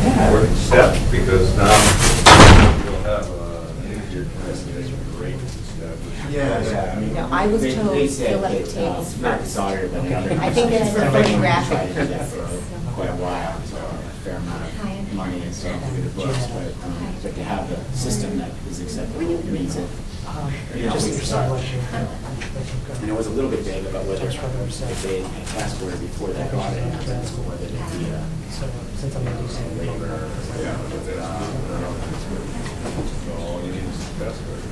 important step, because now you'll have an easier translation rate established. Yeah. I mean, No, I was told they to said fill up the that, tables not first. solder, but I think that's for photographic tried to do that purposes. for quite a while, so a fair amount of money and so through the books, but to have the system that is acceptable means that Just we start. And it was a little bit vague about whether if they had a task order before that audit happens, or whether it'd be a since I'm going to do some labor. Yeah, but that's, so all you need is the task order.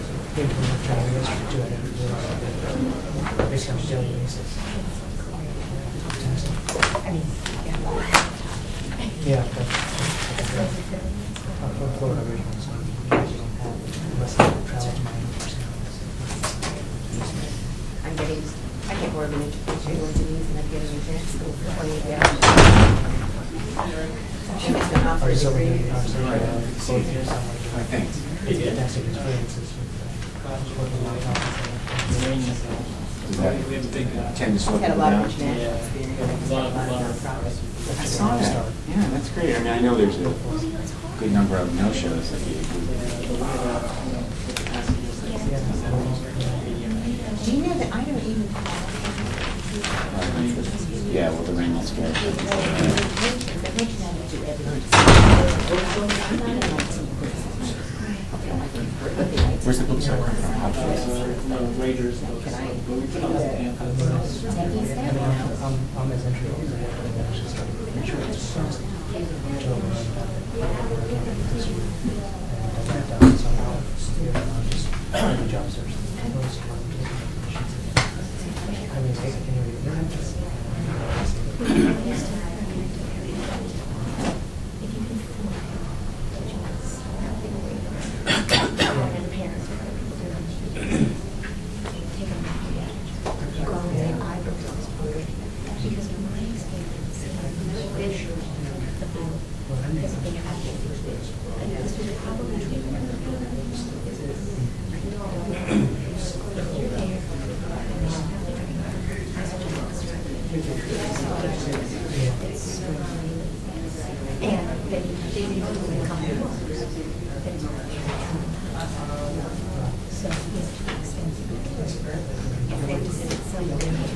basically I'm just doing basis. I mean, Yeah, but from Florida originally, so you don't have, unless you travel to Miami or I'm getting, I get more of an education going to these, and I'm getting a chance to go for 28 hours. She's been off for a degree. Thanks. Fantastic experiences with working on Does that tend to slow Had a people lot down? of international experience. A lot of progress. I saw that. Yeah, that's great. I mean, I know there's a good number of no-shows that you do. Do you know that I don't even... Yeah, well, the rain will scare you. Where's the book store coming from? How close? Can I... I'm as interested as I am in actually studying insurance. And I got down somehow, just the job search. I mean, I can read it.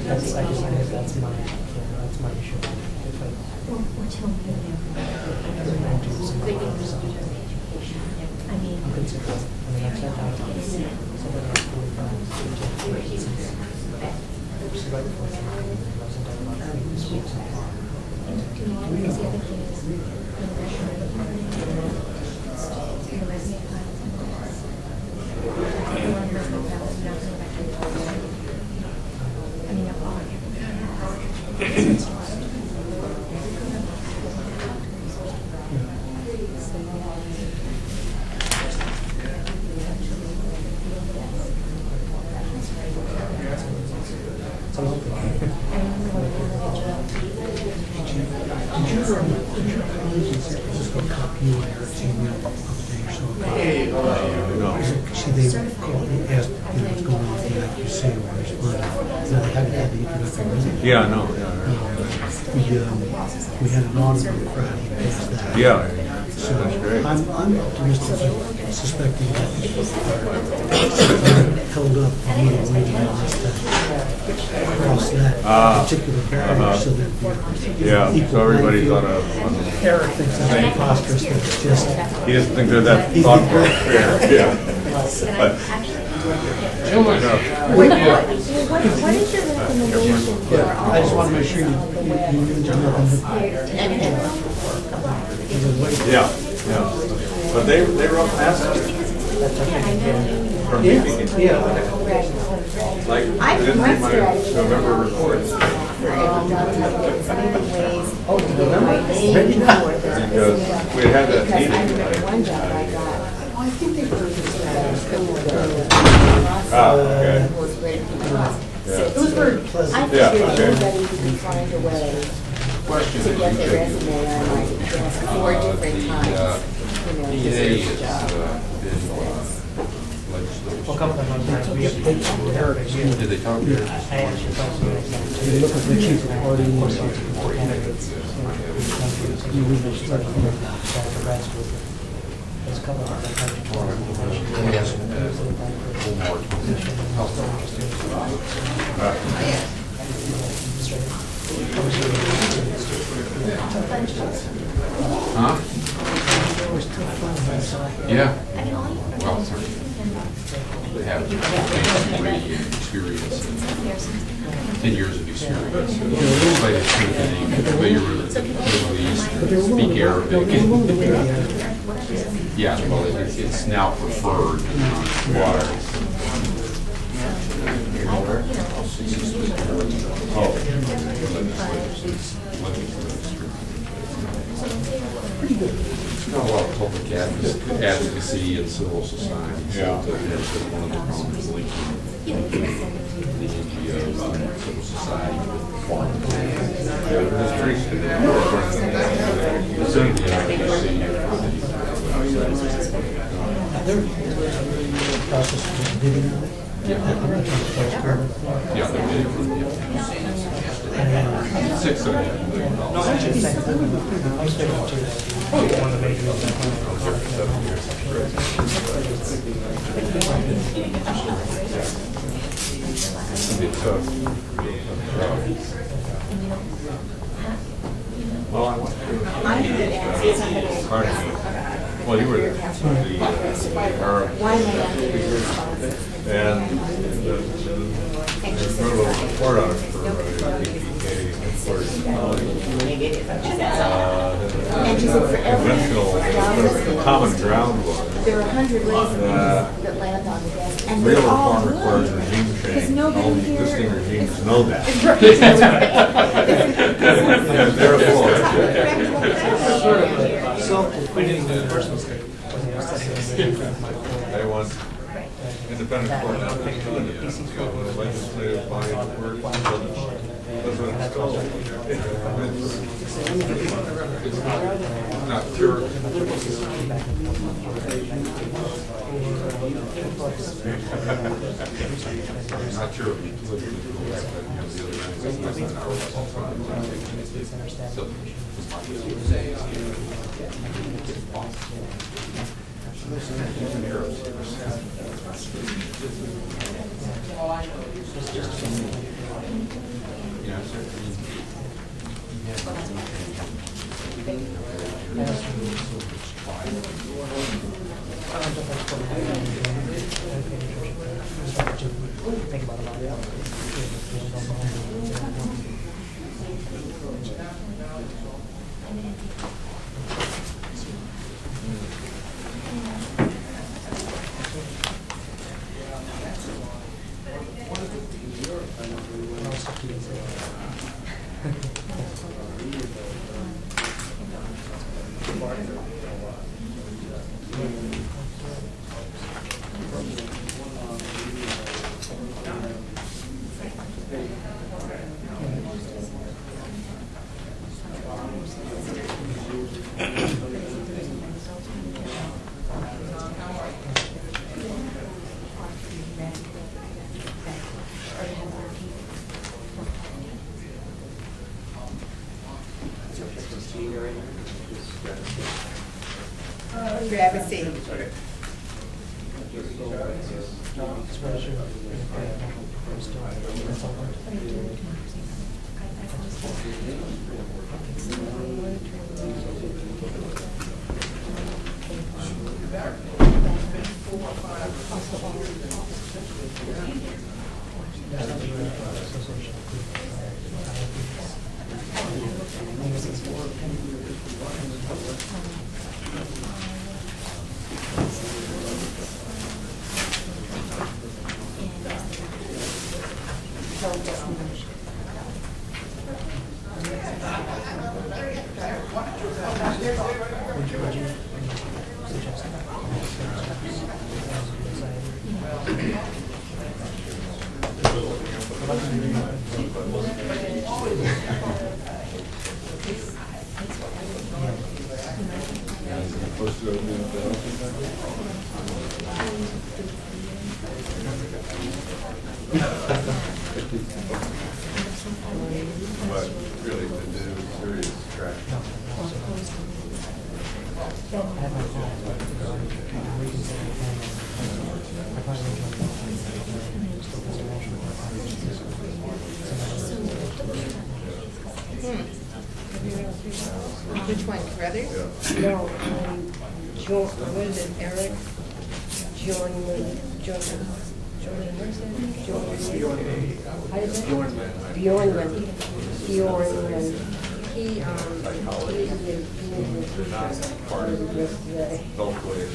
That's my issue. If I'm considering, I mean, I've sent out something like 45, 50, which is right before I wasn't talking about having schools in Yeah, I know. We had an audit on Friday and passed that. Yeah, So that's great. I'm optimistic, suspecting that they're held up a little waiting on us to cross that particular barrier so that Yeah, so everybody's on a... Eric thinks that's preposterous, that it's just... He doesn't think they're that thoughtful. Yeah. What is your recommendation for all? I just want to make sure you Yeah, yeah. But they wrote fast from beginning. Yeah. Like, I didn't read my November report. Because we had that meeting. Okay. Those were, I figured everybody would find a way to get their resume on like 4 different times, to search a job. Well, a couple of them, Did they talk to you? I actually thought They look at the chief of party. You would be starting from the grad school. There's a couple of other Huh? Yeah. Well, they have basically experience, 10 years of experience. But it's familiar with the Middle East, speak Arabic. Yeah, well, it's now preferred water. It's not a lot of public advocacy and civil society. Yeah. So that's one of the problems linking the NGOs and civil society with farmers. process of bidding on it. Yeah, they're bidding for it. 6.5 million dollars. Well, I went to Carnegie. Well, you were there. And there's a little report on it for BPK headquarters in College. Conventional, common ground was. There are 100 ways that land on the desk, and Real they're all reform good. requires regime change. All the existing regimes know that. And therefore, Self-defeating the personal state. they want independent court now to do it. Legislative body work. That's what it's called. It's not pure. Not sure if you look at the rules, but you know, the other end, that's not our responsibility. So, Think about Grab a seat. But really, to do serious had my thoughts, but we can say I probably don't know. Still consideration Which one, Carothers? No, what is it, Eric? Bjornlund, Bjornlund. He is part of yesterday. Both ways,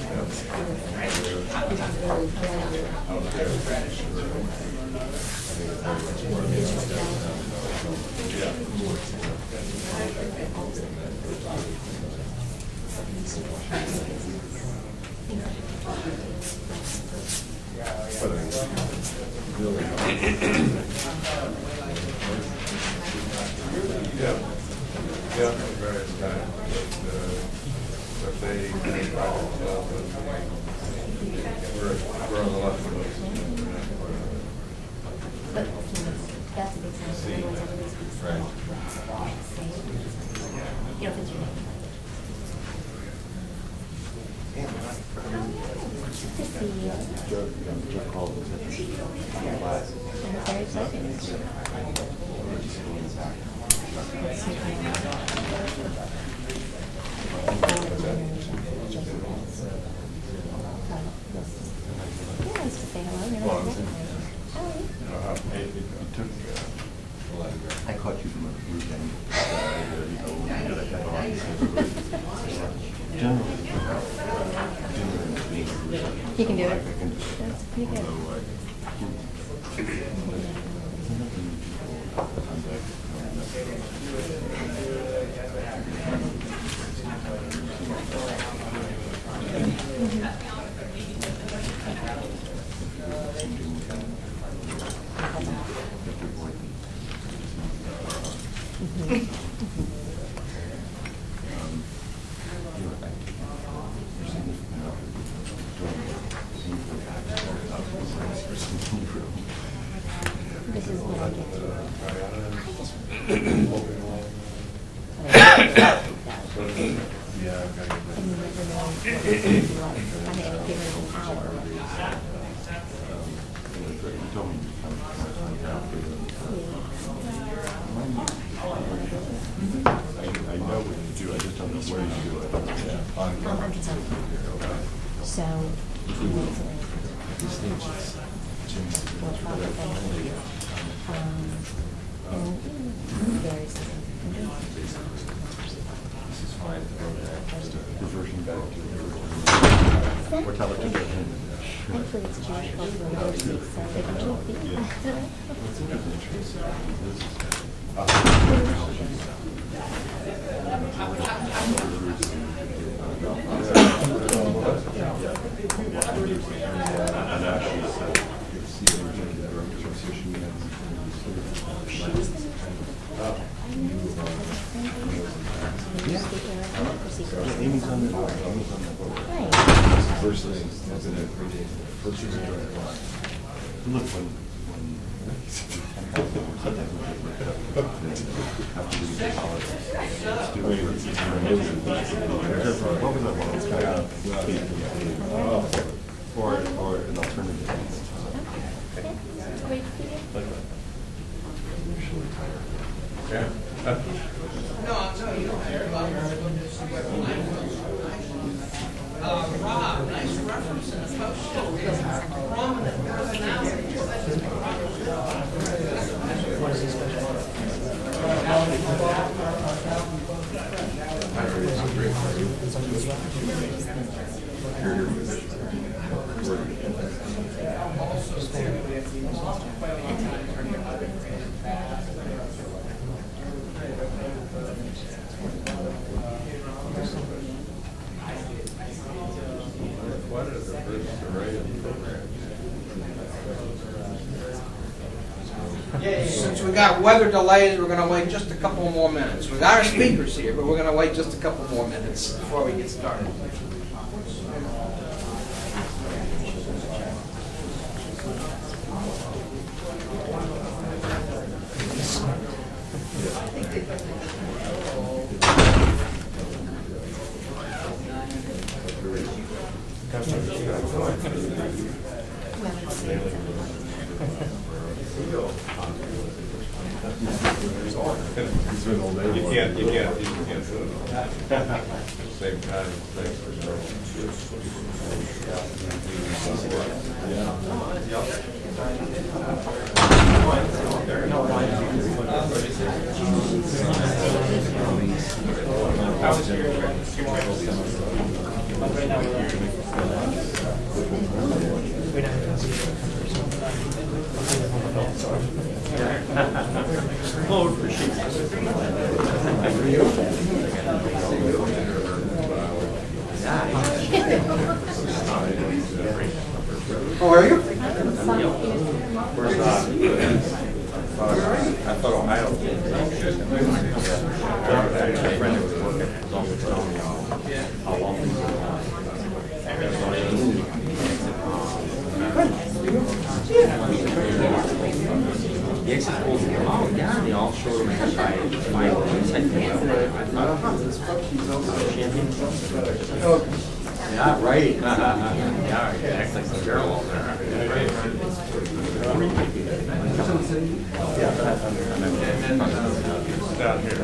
yeah, various times, but they try to tell that we're on the left of us. But that's a big sign. Otherwise, everybody speaks. Right. You know, if it's your name. Good to see you. I'm very excited. Yeah, nice to say hello. Never met you. How are you? I caught you from a weekend. You can do it. That's pretty good. This is what I get to. I know what you do, I just don't know where you do it. I'm concerned. So, we'll probably various Diversion back to or tell it to them. Hopefully it's Jewish cultural heritage, so they can keep the. Amy's on the board. Right. First thing, first thing look when after we get politics, what was that one? Or an alternative. Yeah. Rob, nice reference in the post. Prominent What is the first array of programs? Since we got weather delays, we're going to wait just a couple more minutes. We got our speakers here, but we're going to wait just a couple more minutes before we get started. You can't do it. Same time, thanks for Oh, appreciate How are you? Where's I thought Ohio. My friend that was working was always telling me how long it the exit polls come out, yeah, they all showed them by yeah, right. Yeah, it acts like some girl down here.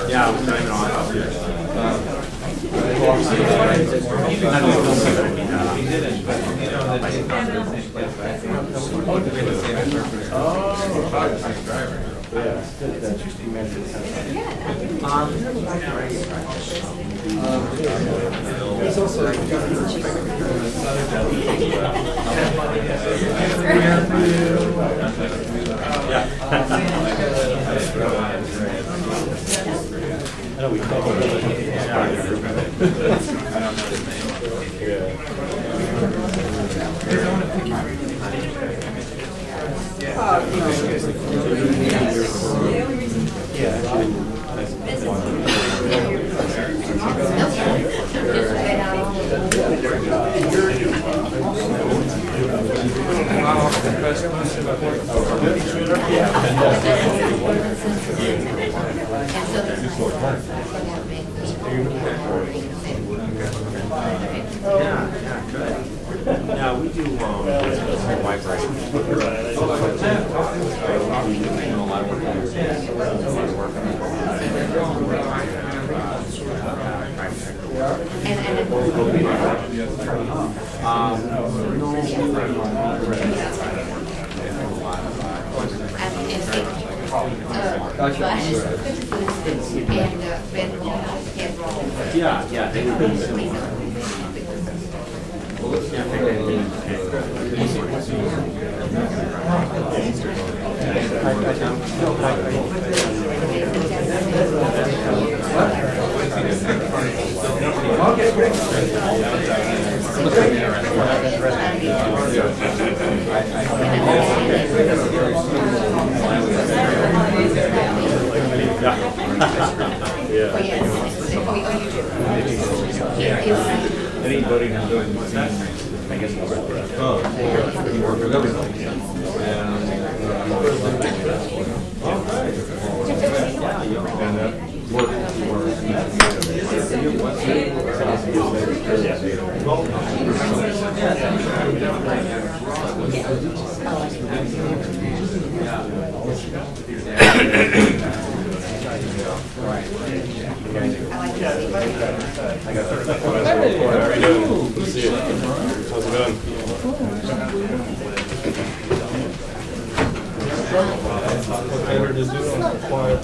Yeah, I'm signing off. Yeah, we do wide variety. A lot of yeah, they would be similar. Anybody who's doing that, I guess it's you work with everything.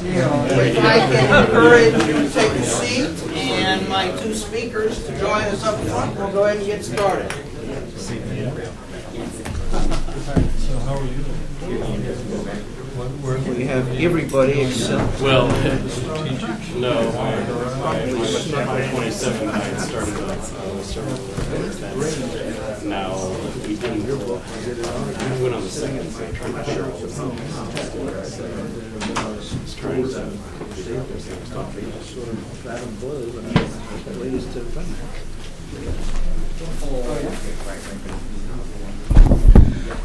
If I can encourage you to take a seat and my two speakers to join us up front, we'll go ahead and get started. So how are you? We have everybody except... Well, no, my 27 I started now we went on the second, so I'm trying to share trying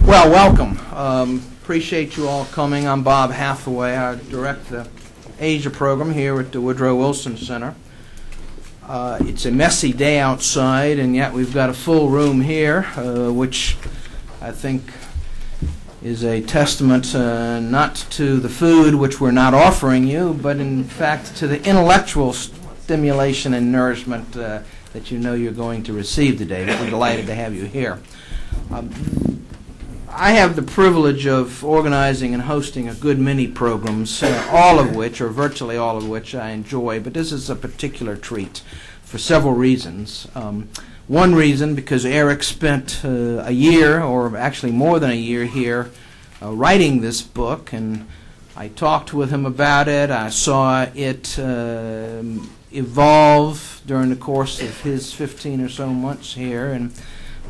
Well, welcome. Appreciate you all coming. I'm Bob Hathaway. I direct the Asia program here at the Woodrow Wilson Center. It's a messy day outside, and yet we've got a full room here, which I think is a testament not to the food which we're not offering you, but in fact to the intellectual stimulation and nourishment that you know you're going to receive today. We're delighted to have you here. I have the privilege of organizing and hosting a good many programs, all of which, or virtually all of which, I enjoy, but this is a particular treat for several reasons. One reason, because Eric spent a year, or actually more than a year here, writing this book, and I talked with him about it. I saw it evolve during the course of his 15 or so months here, and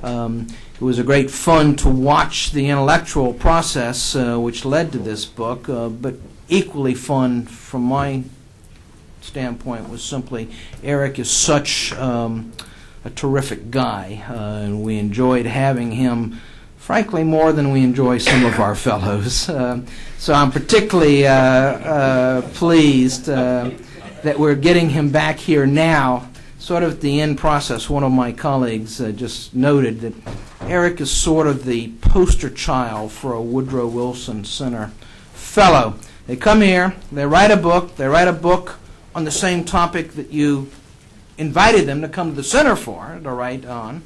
it was a great fun to watch the intellectual process which led to this book, but equally fun from my standpoint was simply Eric is such a terrific guy, and we enjoyed having him, frankly, more than we enjoy some of our fellows. So I'm particularly pleased that we're getting him back here now, sort of at the end process. One of my colleagues just noted that Eric is sort of the poster child for a Woodrow Wilson Center fellow. They come here, they write a book on the same topic that you invited them to come to the center for, to write on.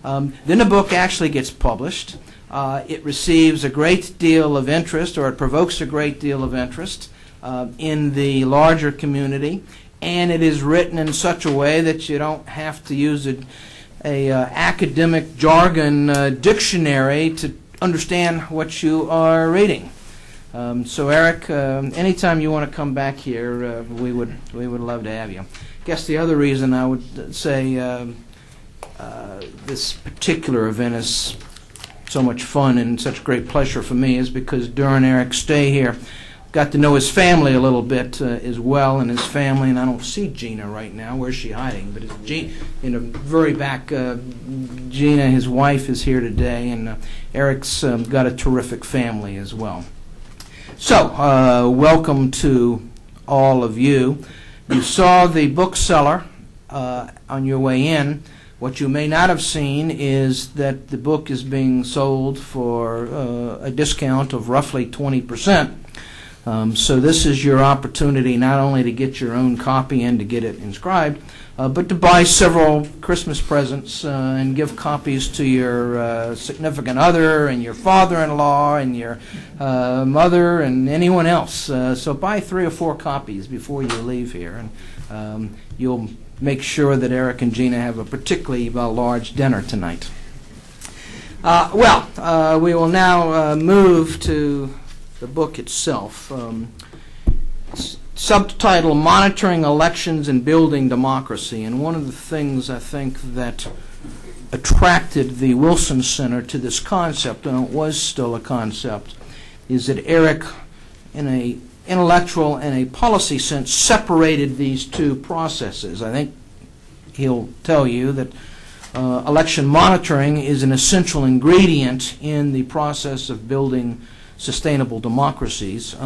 Then the book actually gets published. It receives a great deal of interest, or it provokes a great deal of interest in the larger community, and it is written in such a way that you don't have to use a academic jargon dictionary to understand what you are reading. So Eric, anytime you want to come back here, we would love to have you. I guess the other reason I would say this particular event is so much fun and such great pleasure for me is because during Eric's stay here, got to know his family a little bit as well, and his family, and I don't see Gina right now. Where's she hiding? But it's Gina, in the very back, Gina, his wife, is here today, and Eric's got a terrific family as well. So, welcome to all of you. You saw the bookseller on your way in. What you may not have seen is that the book is being sold for a discount of roughly 20%. So this is your opportunity not only to get your own copy and to get it inscribed, but to buy several Christmas presents and give copies to your significant other and your father-in-law and your mother and anyone else. So buy 3 or 4 copies before you leave here, and you'll make sure that Eric and Gina have a particularly large dinner tonight. We will now move to the book itself. Subtitle, Monitoring Elections and Building Democracy. And one of the things I think that attracted the Wilson Center to this concept, and it was still a concept, is that Eric, in an intellectual and a policy sense, separated these two processes. I think he'll tell you that election monitoring is an essential ingredient in the process of building sustainable democracies,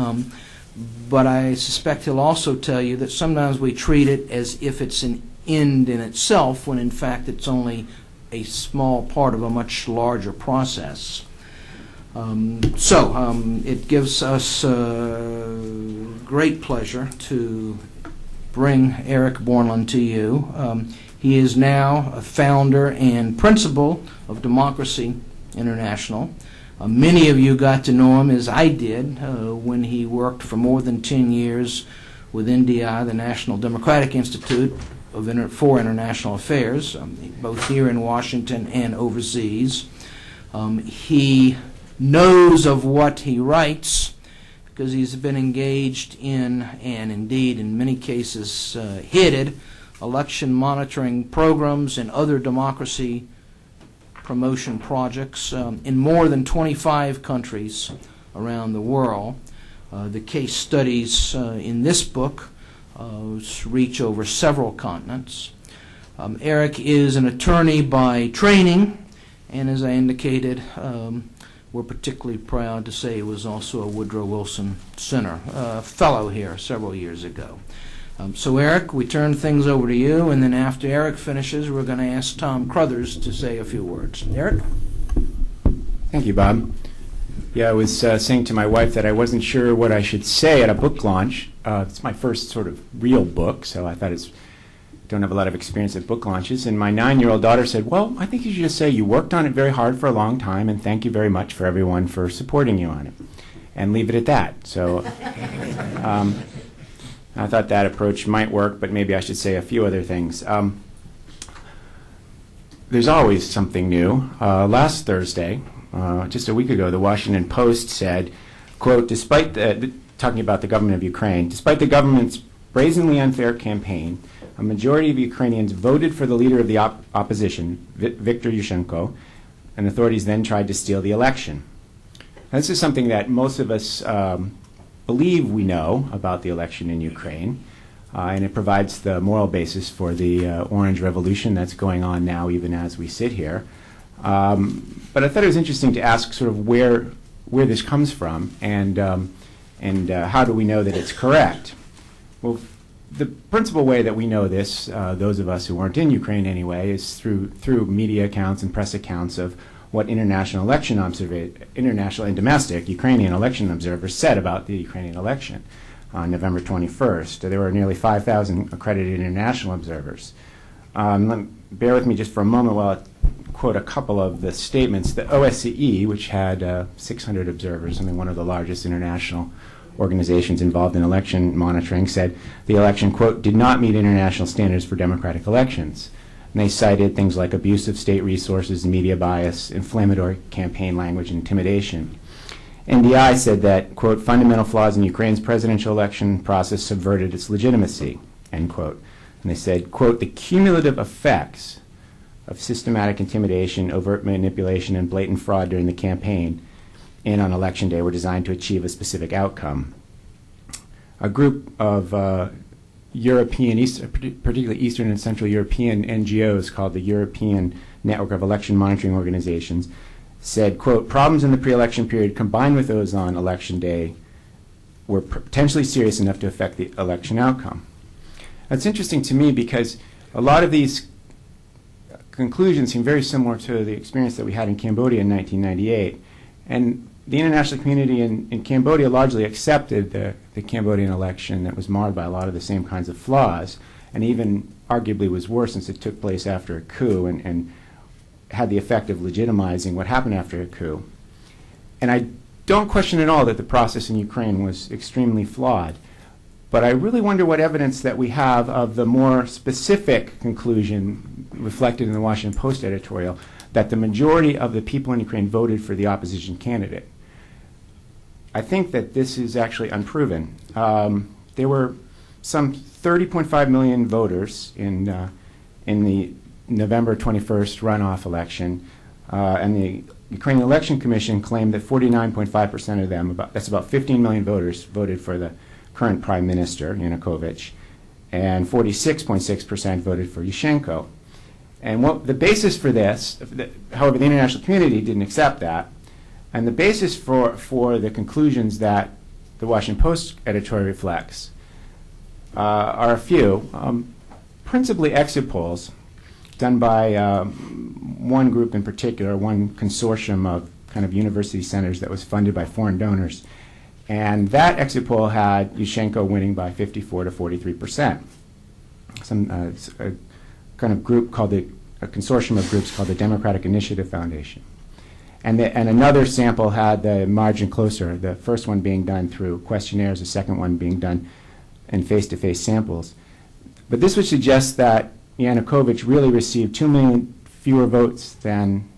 but I suspect he'll also tell you that sometimes we treat it as if it's an end in itself, when in fact it's only a small part of a much larger process. It gives us great pleasure to bring Eric Bjornlund to you. He is now a founder and principal of Democracy International. Many of you got to know him, as I did, when he worked for more than 10 years with NDI, the National Democratic Institute for International Affairs, both here in Washington and overseas. He knows of what he writes because he's been engaged in, and indeed in many cases headed, election monitoring programs and other democracy promotion projects in more than 25 countries around the world. The case studies in this book reach over several continents. Eric is an attorney by training, and as I indicated, we're particularly proud to say he was also a Woodrow Wilson Center fellow here several years ago. So Eric, we turn things over to you, and then after Eric finishes, we're going to ask Tom Carothers to say a few words. Eric? Thank you, Bob. Yeah, I was saying to my wife that I wasn't sure what I should say at a book launch. It's my first sort of real book, so I thought don't have a lot of experience at book launches. And my 9-year-old daughter said, well, I think you should just say you worked on it very hard for a long time, and thank you very much for everyone for supporting you on it. And leave it at that. So I thought that approach might work, but maybe I should say a few other things. There's always something new. Last Thursday, just a week ago, the Washington Post said, quote, talking about the government of Ukraine, despite the government's brazenly unfair campaign, a majority of Ukrainians voted for the leader of the opposition, Viktor Yushchenko, and authorities then tried to steal the election. Now, this is something that most of us believe we know about the election in Ukraine, and it provides the moral basis for the Orange Revolution that's going on now, even as we sit here. But I thought it was interesting to ask sort of where this comes from, and how do we know that it's correct? Well, the principal way that we know this, those of us who aren't in Ukraine anyway, is through media accounts and press accounts of what international and domestic Ukrainian election observers said about the Ukrainian election on November 21st. There were nearly 5,000 accredited international observers. Bear with me just for a moment while I quote a couple of the statements. The OSCE, which had 600 observers, one of the largest international organizations involved in election monitoring, said the election, quote, did not meet international standards for democratic elections. And they cited things like abuse of state resources, media bias, inflammatory campaign language, and intimidation. NDI said that, quote, fundamental flaws in Ukraine's presidential election process subverted its legitimacy, end quote. And they said, quote, the cumulative effects of systematic intimidation, overt manipulation, and blatant fraud during the campaign and on election day were designed to achieve a specific outcome. A group of European, particularly Eastern and Central European NGOs called the European Network of Election Monitoring Organizations said, quote, problems in the pre-election period combined with those on election day were potentially serious enough to affect the election outcome. That's interesting to me because a lot of these conclusions seem very similar to the experience that we had in Cambodia in 1998. And the international community in Cambodia largely accepted the Cambodian election that was marred by a lot of the same kinds of flaws, and even arguably was worse since it took place after a coup and had the effect of legitimizing what happened after a coup. And I don't question at all that the process in Ukraine was extremely flawed, but I really wonder what evidence that we have of the more specific conclusion reflected in the Washington Post editorial that the majority of the people in Ukraine voted for the opposition candidate. I think that this is actually unproven. There were some 30.5 million voters in the November 21st runoff election, and the Ukrainian Election Commission claimed that 49.5% of them, that's about 15 million voters, voted for the current Prime Minister, Yanukovych, and 46.6% voted for Yushchenko. And what the basis for this, however, the international community didn't accept that, and the basis for the conclusions that the Washington Post editorial reflects are a few, principally exit polls done by one group in particular, one consortium of kind of university centers that was funded by foreign donors. And that exit poll had Yushchenko winning by 54 to 43%. A kind of group called a consortium of groups called the Democratic Initiative Foundation. And another sample had the margin closer, the first one being done through questionnaires, the second one being done in face-to-face samples. But this would suggest that Yanukovych really received 2 million fewer votes than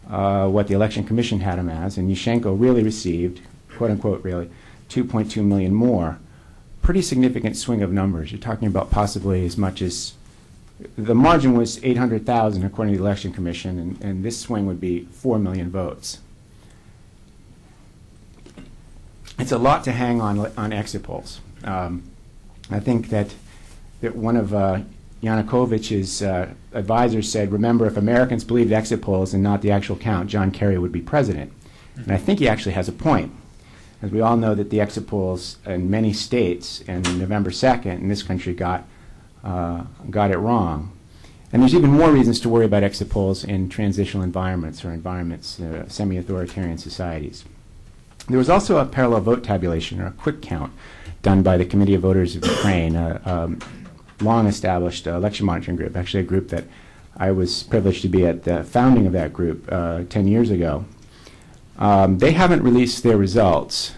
what the Election Commission had him as, and Yushchenko really received, quote-unquote really, 2.2 million more. Pretty significant swing of numbers. You're talking about possibly as much as, the margin was 800,000 according to the Election Commission, and this swing would be 4 million votes. It's a lot to hang on exit polls. I think that one of Yanukovych's advisors said, remember, if Americans believed exit polls and not the actual count, John Kerry would be president. And I think he actually has a point. As we all know that the exit polls in many states on November 2nd in this country got it wrong. And there's even more reasons to worry about exit polls in transitional environments or environments, semi-authoritarian societies. There was also a parallel vote tabulation, or a quick count, done by the Committee of Voters of Ukraine, a long-established election monitoring group, actually a group that I was privileged to be at the founding of that group 10 years ago. They haven't released their results,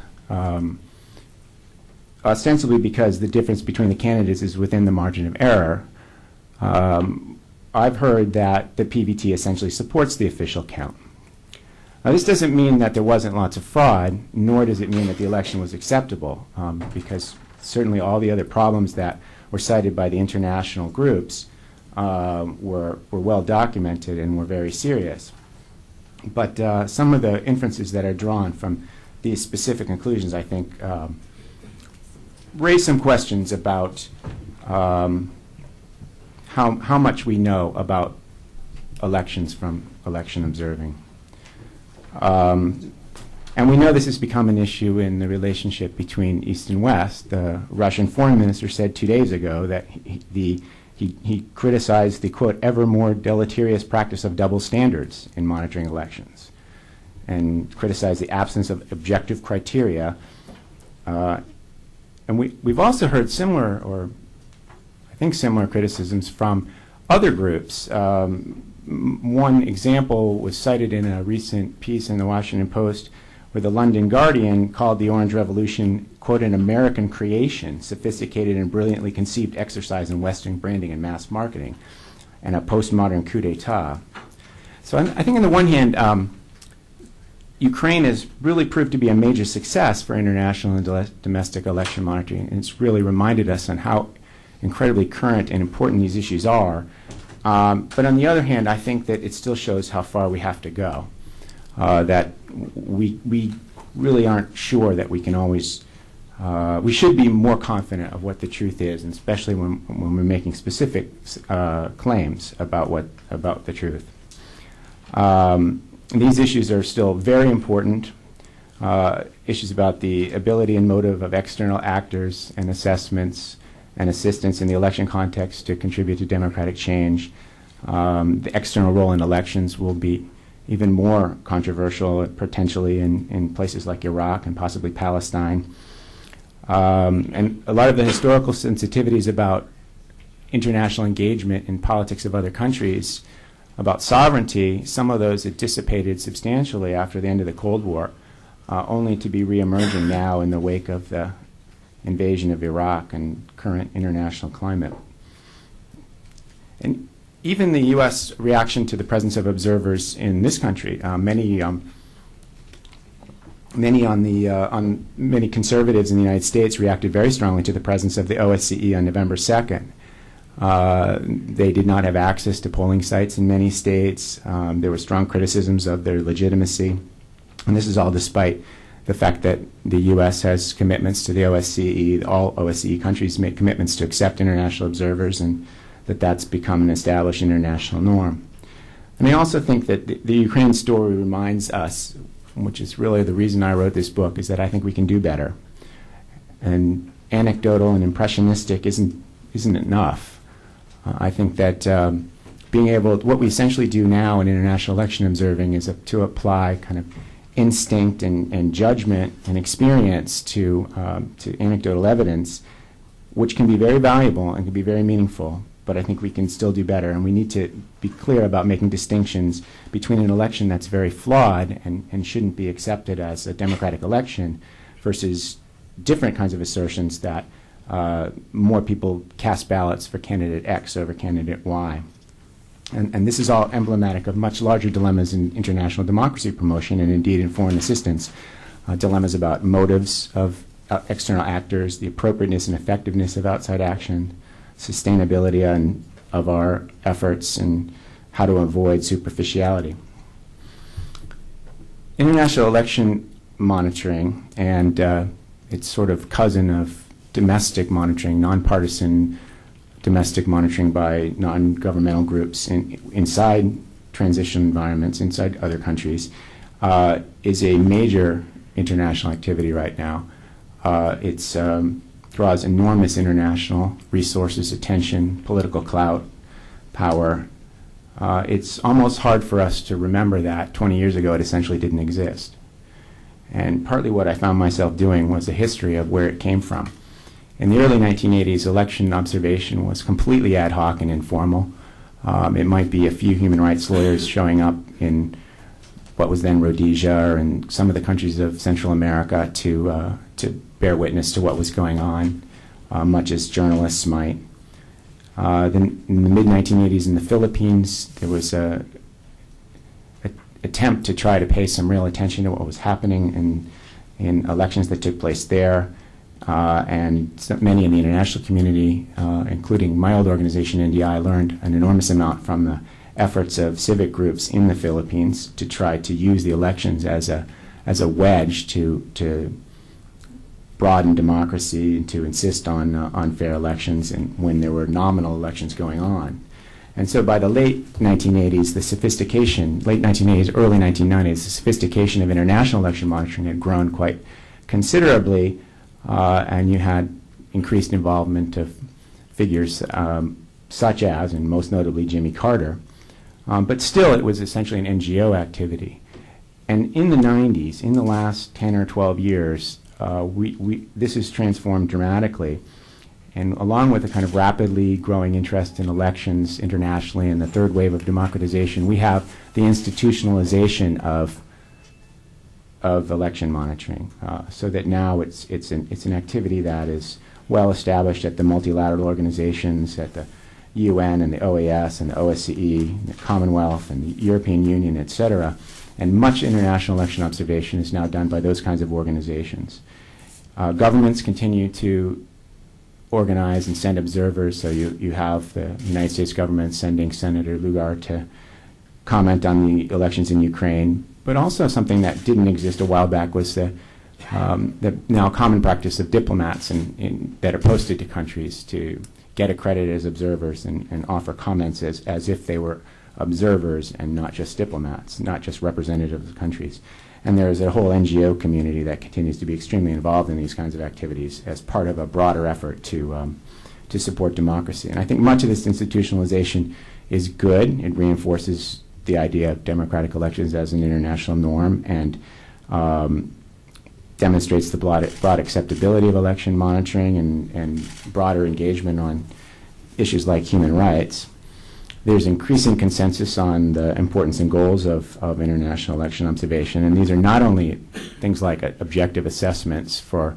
ostensibly because the difference between the candidates is within the margin of error. I've heard that the PVT essentially supports the official count. Now, this doesn't mean that there wasn't lots of fraud, nor does it mean that the election was acceptable, because certainly all the other problems that were cited by the international groups were well documented and were very serious. But some of the inferences that are drawn from these specific conclusions, I think, raise some questions about how much we know about elections from election observing. And we know this has become an issue in the relationship between East and West. The Russian foreign minister said 2 days ago that he criticized the, quote, ever more deleterious practice of double standards in monitoring elections, and criticized the absence of objective criteria. And we've also heard similar, or I think similar criticisms from other groups. One example was cited in a recent piece in the Washington Post where the London Guardian called the Orange Revolution, quote, an American creation, sophisticated and brilliantly conceived exercise in Western branding and mass marketing, and a postmodern coup d'etat. So I think on the one hand, Ukraine has really proved to be a major success for international and domestic election monitoring, and it's really reminded us on how incredibly current and important these issues are. But on the other hand, I think that it still shows how far we have to go, that we really aren't sure that we can always, we should be more confident of what the truth is, and especially when we're making specific claims about the truth. These issues are still very important, issues about the ability and motive of external actors and assessments and assistance in the election context to contribute to democratic change. The external role in elections will be even more controversial, potentially in places like Iraq and possibly Palestine. And a lot of the historical sensitivities about international engagement in politics of other countries, about sovereignty, some of those had dissipated substantially after the end of the Cold War, only to be re-emerging now in the wake of the invasion of Iraq and current international climate. And even the U.S. reaction to the presence of observers in this country, many conservatives in the United States reacted very strongly to the presence of the OSCE on November 2nd. They did not have access to polling sites in many states. There were strong criticisms of their legitimacy, and this is all despite the fact that the U.S. has commitments to the OSCE. All OSCE countries make commitments to accept international observers, and that's become an established international norm. And I also think that the Ukraine story reminds us, which is really the reason I wrote this book, is that I think we can do better. And anecdotal and impressionistic isn't enough. I think that what we essentially do now in international election observing is to apply kind of instinct and judgment and experience to anecdotal evidence, which can be very valuable and can be very meaningful, but I think we can still do better, and we need to be clear about making distinctions between an election that's very flawed and shouldn't be accepted as a democratic election versus different kinds of assertions that more people cast ballots for candidate X over candidate Y. And this is all emblematic of much larger dilemmas in international democracy promotion and indeed in foreign assistance, dilemmas about motives of external actors, the appropriateness and effectiveness of outside action, sustainability of our efforts, and how to avoid superficiality. International election monitoring and its sort of cousin of domestic monitoring, nonpartisan domestic monitoring by non-governmental groups inside transition environments, inside other countries, is a major international activity right now. It draws enormous international resources, attention, political clout, power. It's almost hard for us to remember that 20 years ago it essentially didn't exist. And partly what I found myself doing was a history of where it came from. In the early 1980s, election observation was completely ad hoc and informal. It might be a few human rights lawyers showing up in what was then Rhodesia and some of the countries of Central America to bear witness to what was going on, much as journalists might. Then in the mid-1980s in the Philippines, there was an attempt to try to pay some real attention to what was happening in elections that took place there. And many in the international community, including my old organization, NDI, learned an enormous amount from the efforts of civic groups in the Philippines to try to use the elections as a wedge to broaden democracy and to insist on fair elections and when there were nominal elections going on. And so by the late 1980s, the sophistication, late 1980s, early 1990s, the sophistication of international election monitoring had grown quite considerably, and you had increased involvement of figures such as, and most notably, Jimmy Carter. But still, it was essentially an NGO activity. And in the 90s, in the last 10 or 12 years, this has transformed dramatically. And along with a kind of rapidly growing interest in elections internationally and the third wave of democratization, we have the institutionalization of election monitoring, so that now it's an activity that is well established at the multilateral organizations, at the UN and the OAS and the OSCE, the Commonwealth and the European Union, et cetera. And much international election observation is now done by those kinds of organizations. Governments continue to organize and send observers, so you have the United States government sending Senator Lugar to comment on the elections in Ukraine, but also something that didn't exist a while back was the now common practice of diplomats that are posted to countries to get accredited as observers and offer comments as if they were observers and not just diplomats, not just representatives of countries. And there is a whole NGO community that continues to be extremely involved in these kinds of activities as part of a broader effort to support democracy. And I think much of this institutionalization is good. It reinforces the idea of democratic elections as an international norm and demonstrates the broad acceptability of election monitoring and broader engagement on issues like human rights. There's increasing consensus on the importance and goals of international election observation, and these are not only things like objective assessments for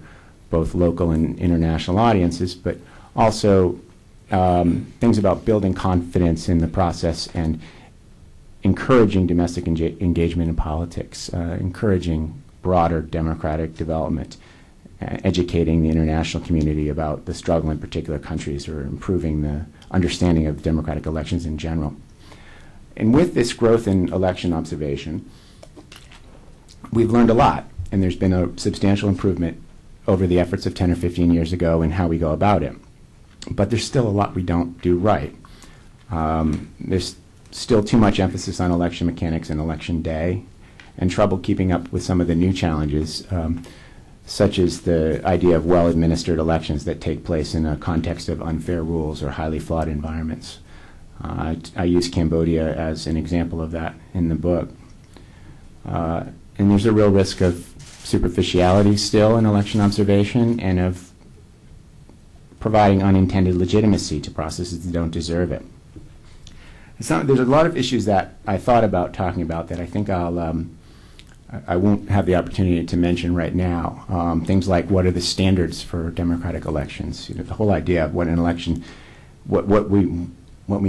both local and international audiences, but also things about building confidence in the process and encouraging domestic engagement in politics, encouraging broader democratic development, educating the international community about the struggle in particular countries or improving the understanding of democratic elections in general. And with this growth in election observation, we've learned a lot, and there's been a substantial improvement over the efforts of 10 or 15 years ago in how we go about it. But there's still a lot we don't do right. There's still too much emphasis on election mechanics and election day, and trouble keeping up with some of the new challenges, such as the idea of well-administered elections that take place in a context of unfair rules or highly flawed environments. I use Cambodia as an example of that in the book. And there's a real risk of superficiality still in election observation and of providing unintended legitimacy to processes that don't deserve it. There's a lot of issues that I thought about talking about that I think I won't have the opportunity to mention right now. Things like what are the standards for democratic elections? The whole idea of what an election, what we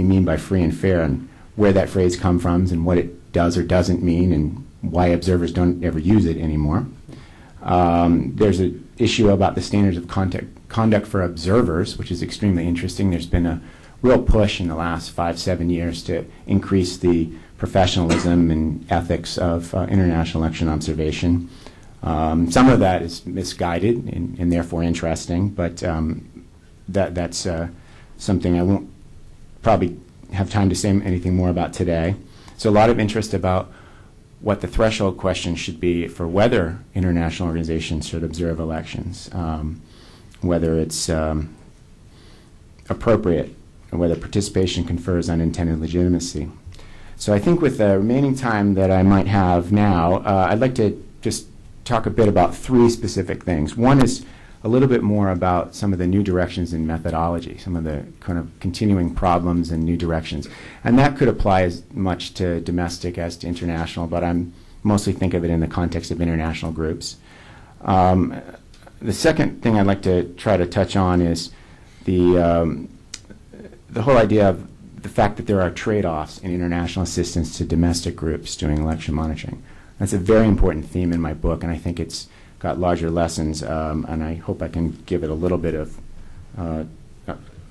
mean by free and fair, and where that phrase comes from, and what it does or doesn't mean, and why observers don't ever use it anymore. There's an issue about the standards of conduct for observers, which is extremely interesting. There's been a real push in the last 5-7 years to increase the professionalism and ethics of international election observation. Some of that is misguided and therefore interesting, but that's something I won't probably have time to say anything more about today. So a lot of interest about what the threshold question should be for whether international organizations should observe elections, whether it's appropriate, and whether participation confers unintended legitimacy. So I think with the remaining time that I might have now, I'd like to just talk a bit about three specific things. One is a little bit more about some of the new directions in methodology, some of the kind of continuing problems and new directions. And that could apply as much to domestic as to international, but I'm mostly think of it in the context of international groups. The second thing I'd like to try to touch on is the whole idea of the fact that there are trade-offs in international assistance to domestic groups doing election monitoring. That's a very important theme in my book, and I think it's got larger lessons, and I hope I can give it a little bit of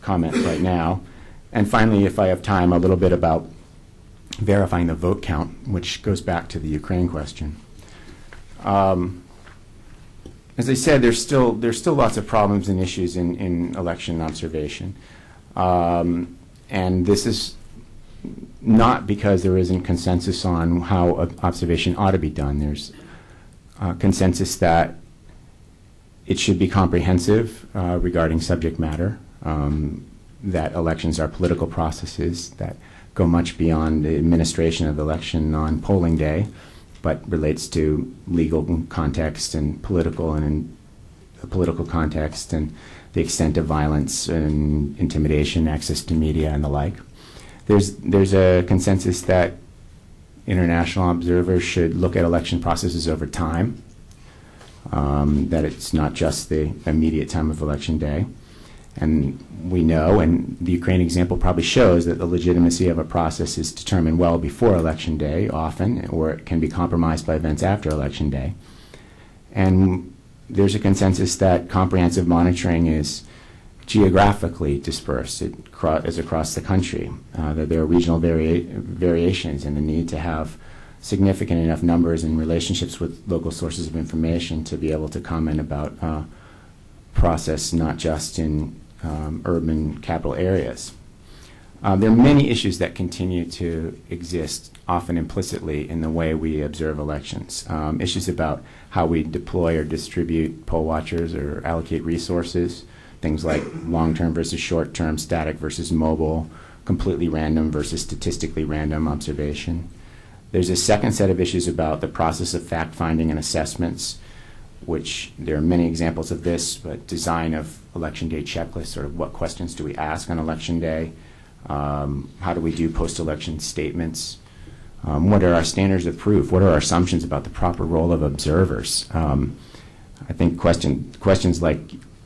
comment right now. And finally, if I have time, a little bit about verifying the vote count, which goes back to the Ukraine question. As I said, there's still lots of problems and issues in election observation. And this is not because there isn't consensus on how observation ought to be done. There's consensus that it should be comprehensive regarding subject matter, that elections are political processes that go much beyond the administration of the election on polling day, but relates to legal context and political context and the extent of violence and intimidation, access to media, and the like. There's a consensus that international observers should look at election processes over time, that it's not just the immediate time of election day. And we know, and the Ukraine example probably shows, that the legitimacy of a process is determined well before election day, often, or it can be compromised by events after election day. And there's a consensus that comprehensive monitoring is geographically dispersed. It is across the country, that there are regional variations in the need to have significant enough numbers and relationships with local sources of information to be able to comment about process not just in urban capital areas. There are many issues that continue to exist, often implicitly, in the way we observe elections. Issues about how we deploy or distribute poll watchers or allocate resources, things like long-term versus short-term, static versus mobile, completely random versus statistically random observation. There's a second set of issues about the process of fact-finding and assessments, which there are many examples of this, but design of election day checklists, sort of what questions do we ask on election day, how do we do post-election statements, what are our standards of proof, what are our assumptions about the proper role of observers. I think questions like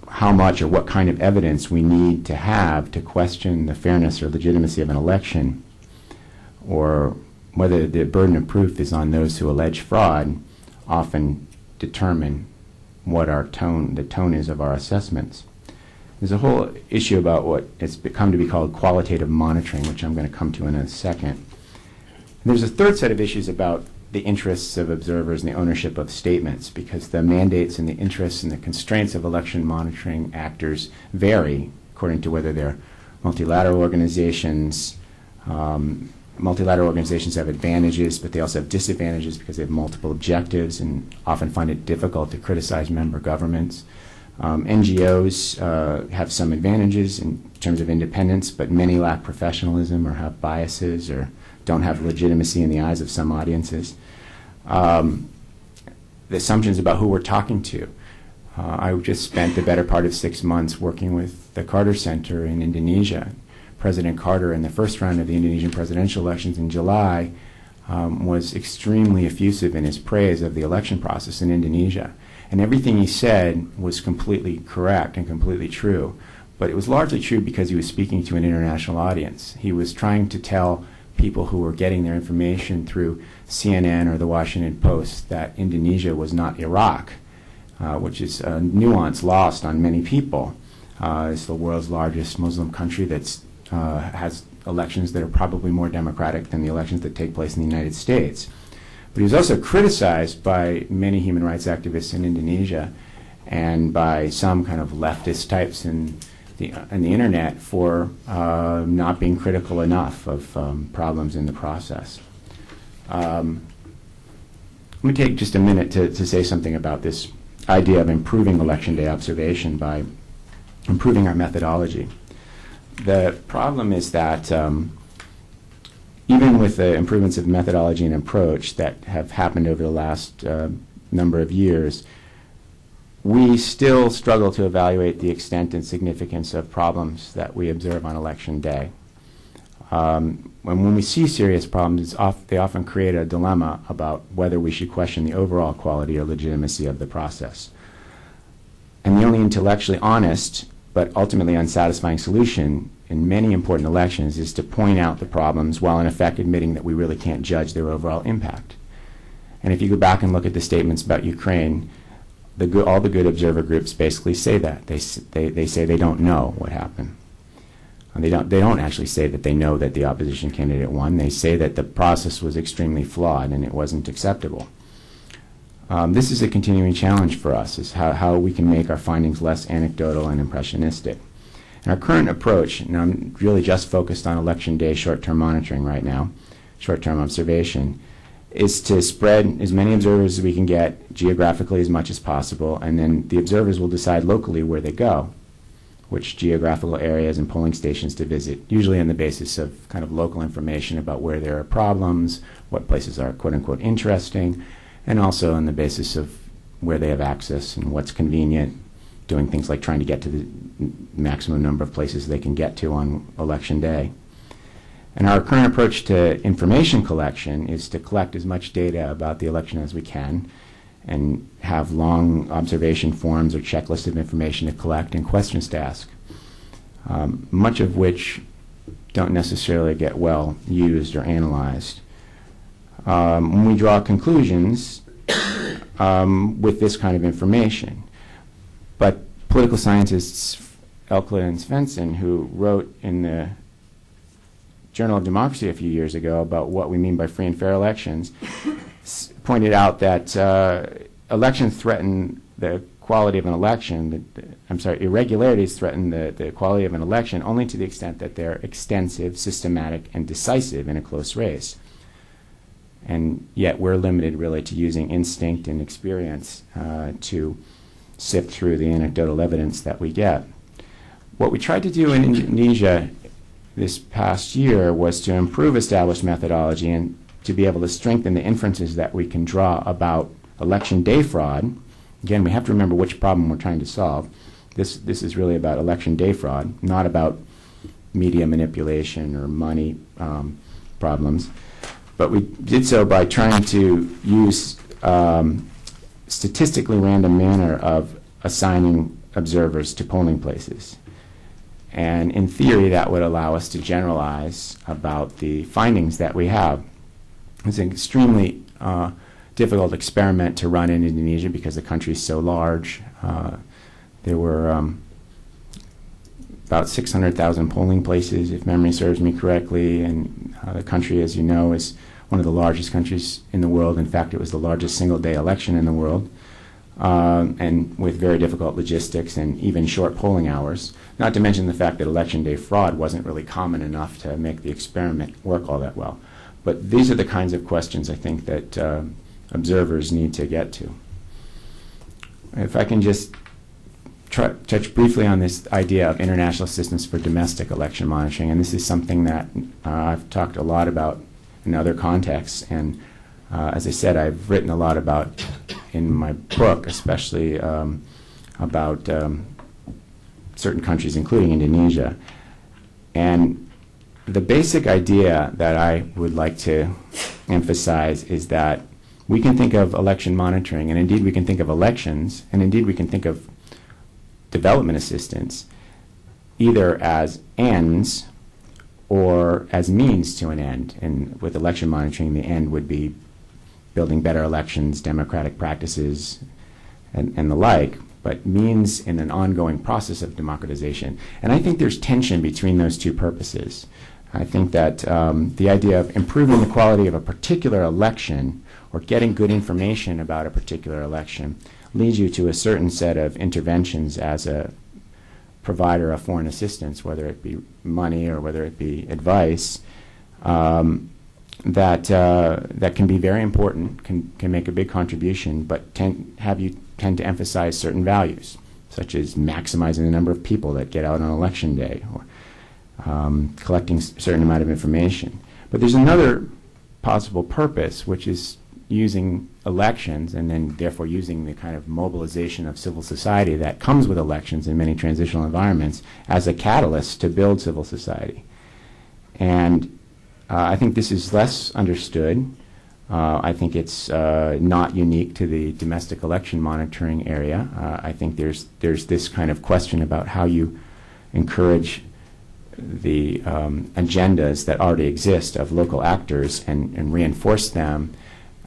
how much or what kind of evidence we need to have to question the fairness or legitimacy of an election, or whether the burden of proof is on those who allege fraud, often determine what the tone is of our assessments. There's a whole issue about what has become to be called qualitative monitoring, which I'm going to come to in a second. And there's a third set of issues about the interests of observers and the ownership of statements, because the mandates and the interests and the constraints of election monitoring actors vary according to whether they're multilateral organizations. Multilateral organizations have advantages, but they also have disadvantages because they have multiple objectives and often find it difficult to criticize member governments. NGOs have some advantages in terms of independence, but many lack professionalism or have biases or don't have legitimacy in the eyes of some audiences. The assumptions about who we're talking to. I just spent the better part of 6 months working with the Carter Center in Indonesia. President Carter, in the first round of the Indonesian presidential elections in July, was extremely effusive in his praise of the election process in Indonesia. And everything he said was completely correct and completely true. But it was largely true because he was speaking to an international audience. He was trying to tell people who were getting their information through CNN or the Washington Post that Indonesia was not Iraq, which is a nuance lost on many people. It's the world's largest Muslim country that has elections that are probably more democratic than the elections that take place in the United States. But he was also criticized by many human rights activists in Indonesia and by some kind of leftist types in the internet for not being critical enough of problems in the process. Let me take just a minute to say something about this idea of improving election day observation by improving our methodology. The problem is that even with the improvements of methodology and approach that have happened over the last number of years, we still struggle to evaluate the extent and significance of problems that we observe on election day. When we see serious problems, they often create a dilemma about whether we should question the overall quality or legitimacy of the process. And the only intellectually honest but ultimately unsatisfying solution in many important elections is to point out the problems while in effect admitting that we really can't judge their overall impact. And if you go back and look at the statements about Ukraine, all the good observer groups basically say that. They say they don't know what happened. And they don't actually say that they know that the opposition candidate won. They say that the process was extremely flawed and it wasn't acceptable. This is a continuing challenge for us, is how we can make our findings less anecdotal and impressionistic. And our current approach, and I'm really just focused on election day short-term monitoring right now, short-term observation, is to spread as many observers as we can get geographically as much as possible, and then the observers will decide locally where they go, which geographical areas and polling stations to visit, usually on the basis of kind of local information about where there are problems, what places are quote-unquote interesting, and also on the basis of where they have access and what's convenient, doing things like trying to get to the maximum number of places they can get to on election day. And our current approach to information collection is to collect as much data about the election as we can and have long observation forms or checklists of information to collect and questions to ask, much of which don't necessarily get well used or analyzed. When we draw conclusions with this kind of information, but political scientists Elklund and Svensson, who wrote in the Journal of Democracy a few years ago about what we mean by free and fair elections, pointed out that elections threaten the quality of an election, irregularities threaten the quality of an election only to the extent that they're extensive, systematic, and decisive in a close race. And yet we're limited really to using instinct and experience to sift through the anecdotal evidence that we get. What we tried to do in Indonesia this past year was to improve established methodology and to be able to strengthen the inferences that we can draw about election day fraud. Again, we have to remember which problem we're trying to solve. This is really about election day fraud, not about media manipulation or money problems. But we did so by trying to use statistically random manner of assigning observers to polling places. And in theory, that would allow us to generalize about the findings that we have. It's an extremely difficult experiment to run in Indonesia because the country is so large. There were about 600,000 polling places, if memory serves me correctly, and the country, as you know, is one of the largest countries in the world. In fact, it was the largest single-day election in the world, and with very difficult logistics and even short polling hours, not to mention the fact that election day fraud wasn't really common enough to make the experiment work all that well. But these are the kinds of questions I think that observers need to get to. If I can just touch briefly on this idea of international systems for domestic election monitoring, and this is something that I've talked a lot about in other contexts, and as I said, I've written a lot about in my book, especially about certain countries, including Indonesia. And the basic idea that I would like to emphasize is that we can think of election monitoring, and indeed we can think of elections, and indeed we can think of development assistance either as ends or as means to an end. And with election monitoring, the end would be building better elections, democratic practices, and the like, but means in an ongoing process of democratization. And I think there's tension between those two purposes. I think that the idea of improving the quality of a particular election or getting good information about a particular election leads you to a certain set of interventions as a provider of foreign assistance, whether it be money or whether it be advice. that can be very important, can make a big contribution, but tend to emphasize certain values, such as maximizing the number of people that get out on election day, or collecting a certain amount of information. But there's another possible purpose, which is using elections, and then therefore using the kind of mobilization of civil society that comes with elections in many transitional environments as a catalyst to build civil society. And I think this is less understood. I think it's not unique to the domestic election monitoring area. I think there's this kind of question about how you encourage the agendas that already exist of local actors and reinforce them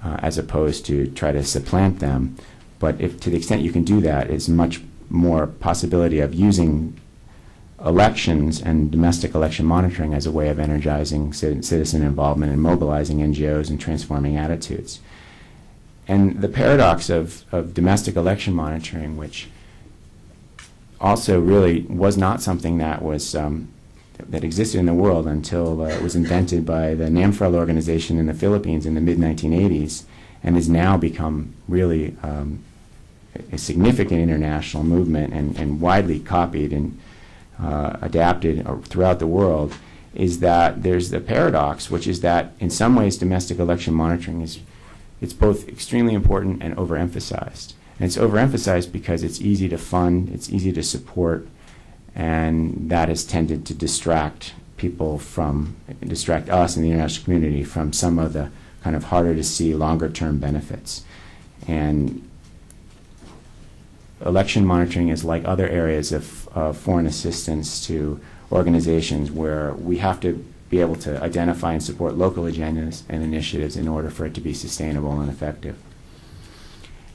as opposed to try to supplant them. But if to the extent you can do that, it's much more possibility of using elections and domestic election monitoring as a way of energizing citizen involvement and mobilizing NGOs and transforming attitudes. And the paradox of domestic election monitoring, which also really was not something that was that existed in the world until it was invented by the NAMFREL organization in the Philippines in the mid-1980s, and has now become really a significant international movement and widely copied and adapted throughout the world, is that there's the paradox, which is that in some ways domestic election monitoring it's both extremely important and overemphasized. And it's overemphasized because it's easy to fund, it's easy to support, and that has tended to distract us in the international community from some of the kind of harder to see longer term benefits. And election monitoring is like other areas of foreign assistance to organizations where we have to be able to identify and support local agendas and initiatives in order for it to be sustainable and effective.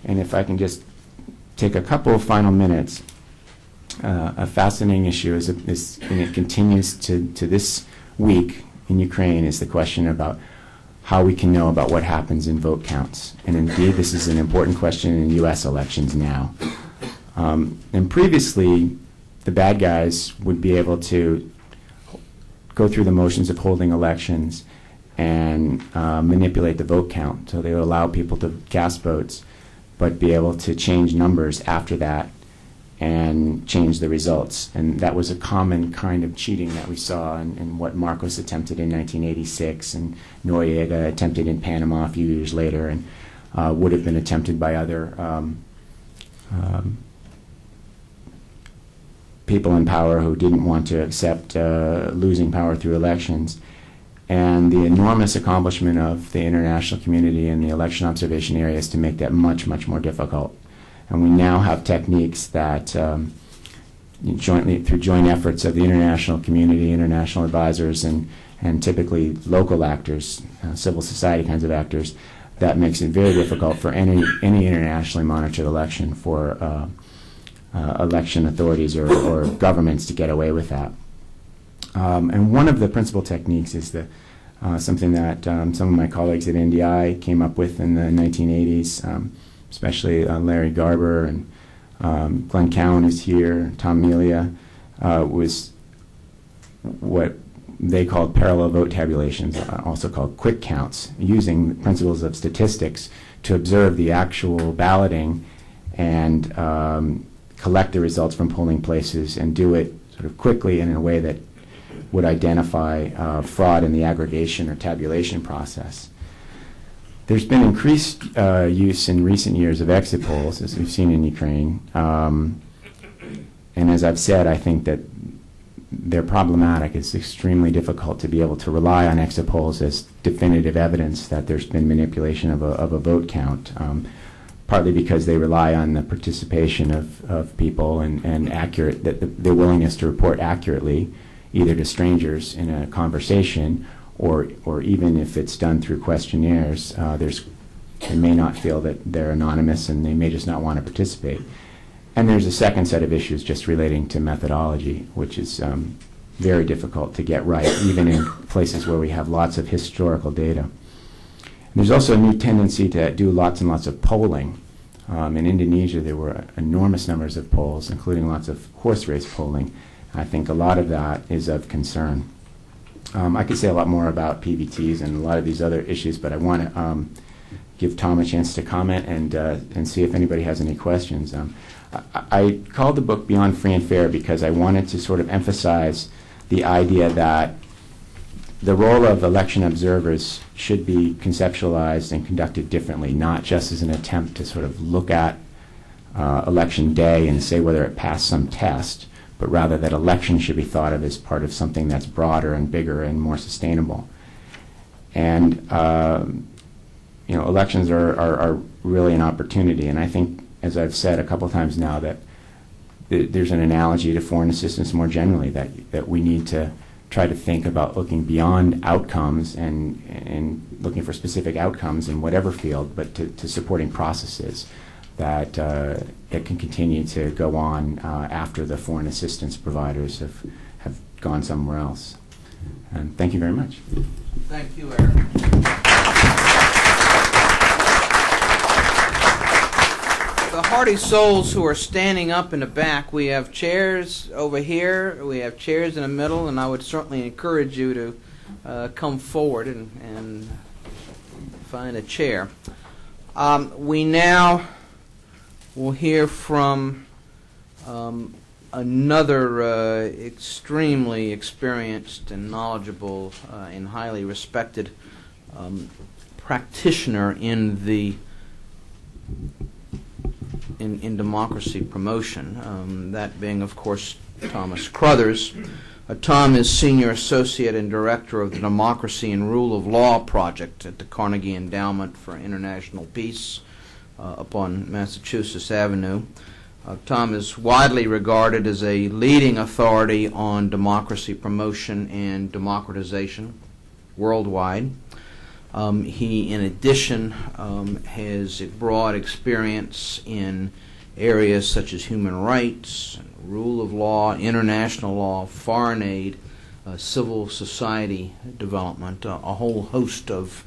And if I can just take a couple of final minutes, a fascinating issue and it continues to this week in Ukraine, is the question about how we can know about what happens in vote counts. And indeed, this is an important question in U.S. elections now. And previously, the bad guys would be able to go through the motions of holding elections and manipulate the vote count. So they would allow people to cast votes, but be able to change numbers after that and change the results. And that was a common kind of cheating that we saw in what Marcos attempted in 1986 and Noriega attempted in Panama a few years later, and would have been attempted by other people in power who didn't want to accept losing power through elections. And the enormous accomplishment of the international community and the election observation areas to make that much, much more difficult. And we now have techniques that, through joint efforts of the international community, international advisors, and typically local actors, civil society kinds of actors, that makes it very difficult for any internationally monitored election for election authorities or governments to get away with that. And one of the principal techniques is something that some of my colleagues at NDI came up with in the 1980s, especially Larry Garber and Glenn Cowan, who's here, Tom Melia, was what they called parallel vote tabulations, also called quick counts, using the principles of statistics to observe the actual balloting and collect the results from polling places and do it sort of quickly and in a way that would identify fraud in the aggregation or tabulation process. There's been increased use in recent years of exit polls, as we've seen in Ukraine. And as I've said, I think that they're problematic. It's extremely difficult to be able to rely on exit polls as definitive evidence that there's been manipulation of a vote count, partly because they rely on the participation of people and their willingness to report accurately, either to strangers in a conversation or even if it's done through questionnaires. They may not feel that they're anonymous and they may just not want to participate. And there's a second set of issues just relating to methodology, which is very difficult to get right, even in places where we have lots of historical data. And there's also a new tendency to do lots and lots of polling. In Indonesia, there were enormous numbers of polls, including lots of horse race polling. I think a lot of that is of concern. I could say a lot more about PVTs and a lot of these other issues, but I want to give Tom a chance to comment and see if anybody has any questions. I called the book Beyond Free and Fair because I wanted to sort of emphasize the idea that the role of election observers should be conceptualized and conducted differently, not just as an attempt to sort of look at election day and say whether it passed some test, but rather that elections should be thought of as part of something that's broader and bigger and more sustainable. And elections are really an opportunity, and I think, as I've said a couple of times now, that there's an analogy to foreign assistance more generally, that we need to try to think about looking beyond outcomes and looking for specific outcomes in whatever field, but to supporting processes that can continue to go on after the foreign assistance providers have gone somewhere else. And thank you very much. Thank you, Eric. The hardy souls who are standing up in the back, we have chairs over here, we have chairs in the middle, and I would certainly encourage you to come forward and find a chair. We now will hear from another extremely experienced and knowledgeable and highly respected practitioner in the in democracy promotion, that being, of course, Thomas Carothers. Tom is Senior Associate and Director of the Democracy and Rule of Law Project at the Carnegie Endowment for International Peace up on Massachusetts Avenue. Tom is widely regarded as a leading authority on democracy promotion and democratization worldwide. He, in addition, has a broad experience in areas such as human rights, rule of law, international law, foreign aid, civil society development, a whole host of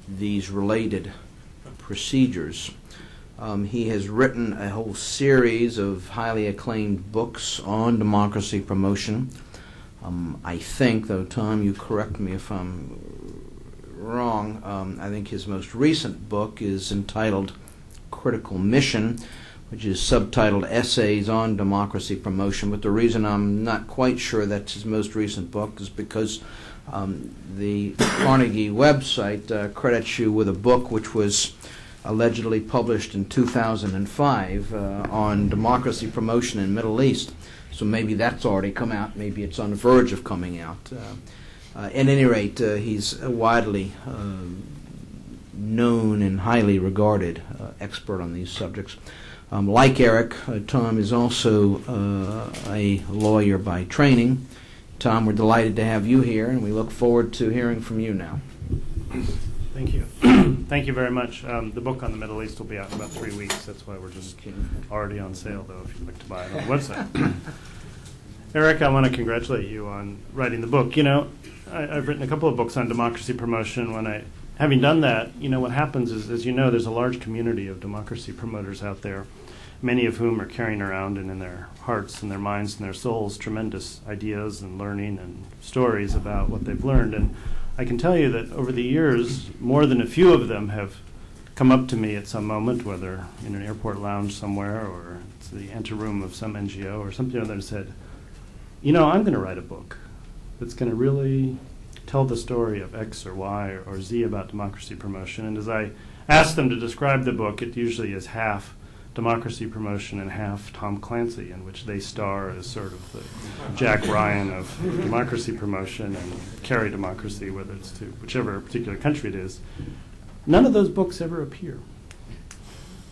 these related procedures. He has written a whole series of highly acclaimed books on democracy promotion. I think, though, Tom, you correct me if I'm wrong, I think his most recent book is entitled Critical Mission, which is subtitled Essays on Democracy Promotion. But the reason I'm not quite sure that's his most recent book is because the Carnegie website credits you with a book which was allegedly published in 2005 on democracy promotion in the Middle East. So maybe that's already come out. Maybe it's on the verge of coming out. At any rate, he's a widely known and highly regarded expert on these subjects. Like Eric, Tom is also a lawyer by training. Tom, we're delighted to have you here, and we look forward to hearing from you now. Thank you. Thank you very much. The book on the Middle East will be out in about 3 weeks. That's why we're just already on sale, though, if you'd like to buy it on the website. Eric, I want to congratulate you on writing the book. You know, I've written a couple of books on democracy promotion. Having done that, you know, what happens is, as you know, there's a large community of democracy promoters out there, many of whom are carrying around and in their hearts and their minds and their souls tremendous ideas and learning and stories about what they've learned. And I can tell you that over the years, more than a few of them have come up to me at some moment, whether in an airport lounge somewhere or it's the anteroom of some NGO or something or other, and said, you know, I'm going to write a book that's going to really tell the story of X or Y or Z about democracy promotion. And as I ask them to describe the book, it usually is half democracy promotion and half Tom Clancy, in which they star as sort of the Jack Ryan of democracy promotion and carry democracy, whether it's to whichever particular country it is. None of those books ever appear.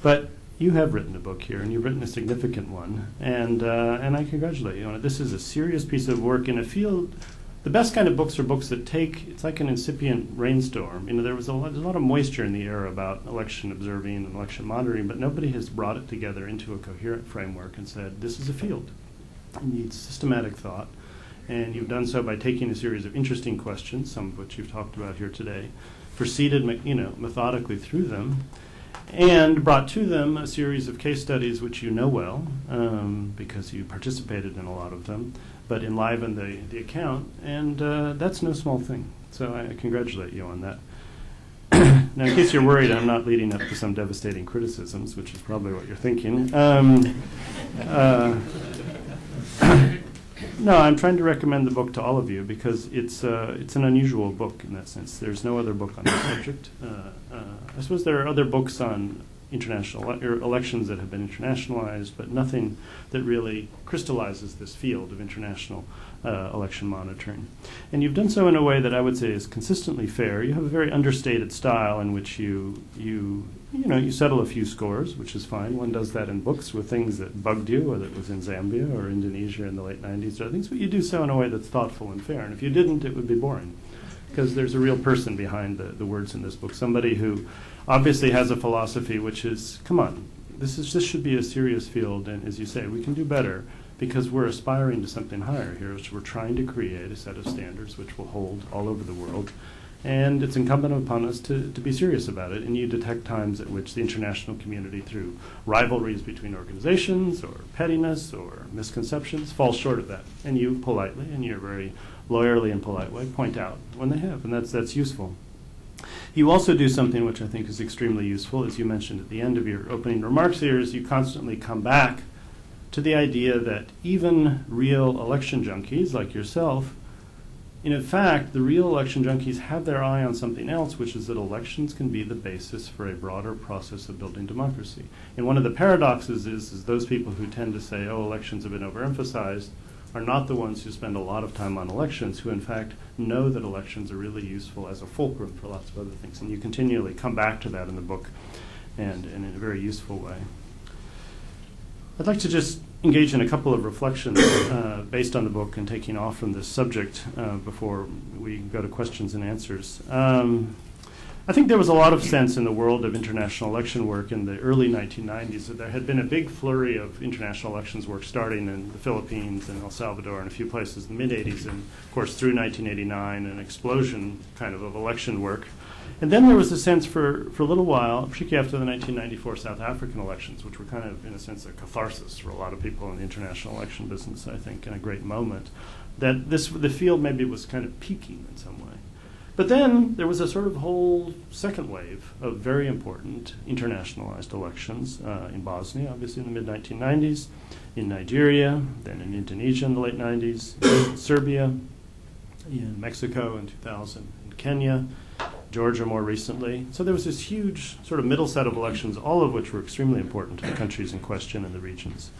But you have written a book here, and you've written a significant one, and I congratulate you on it. This is a serious piece of work in a field. The best kind of books are books that it's like an incipient rainstorm. You know, there's a lot of moisture in the air about election observing and election monitoring, but nobody has brought it together into a coherent framework and said, this is a field. It needs systematic thought. And you've done so by taking a series of interesting questions, some of which you've talked about here today, proceeded methodically through them, and brought to them a series of case studies which you know well, because you participated in a lot of them, but enliven the account, and that's no small thing. So I congratulate you on that. Now, in case you're worried, I'm not leading up to some devastating criticisms, which is probably what you're thinking. No, I'm trying to recommend the book to all of you because it's an unusual book in that sense. There's no other book on this subject. I suppose there are other books on international elections that have been internationalized, but nothing that really crystallizes this field of international election monitoring. And you've done so in a way that I would say is consistently fair. You have a very understated style in which you settle a few scores, which is fine. One does that in books with things that bugged you, whether it was in Zambia or Indonesia in the late 90s or things, but you do so in a way that's thoughtful and fair. And if you didn't, it would be boring, because there's a real person behind the words in this book, somebody who obviously has a philosophy which is, come on, this should be a serious field, and as you say, we can do better because we're aspiring to something higher here. So we're trying to create a set of standards which will hold all over the world, and it's incumbent upon us to be serious about it. And you detect times at which the international community, through rivalries between organizations or pettiness or misconceptions, falls short of that. And you politely, in your very lawyerly and polite way, point out when they have, and that's useful. You also do something which I think is extremely useful, as you mentioned at the end of your opening remarks here, is you constantly come back to the idea that even real election junkies like yourself, in fact, the real election junkies have their eye on something else, which is that elections can be the basis for a broader process of building democracy. And one of the paradoxes is those people who tend to say, oh, elections have been overemphasized, are not the ones who spend a lot of time on elections, who in fact know that elections are really useful as a fulcrum for lots of other things. And you continually come back to that in the book, and in a very useful way. I'd like to just engage in a couple of reflections based on the book and taking off from this subject before we go to questions and answers. I think there was a lot of sense in the world of international election work in the early 1990s that there had been a big flurry of international elections work starting in the Philippines and El Salvador and a few places in the mid-'80s, and of course through 1989, an explosion kind of election work. And then there was a sense for a little while, particularly after the 1994 South African elections, which were kind of, in a sense, a catharsis for a lot of people in the international election business, I think, and a great moment, that the field maybe was kind of peaking in some way. But then there was a sort of whole second wave of very important internationalized elections in Bosnia, obviously in the mid-1990s, in Nigeria, then in Indonesia in the late 90s, in Serbia, in Mexico in 2000, in Kenya, Georgia more recently. So there was this huge sort of middle set of elections, all of which were extremely important to the countries in question and the regions.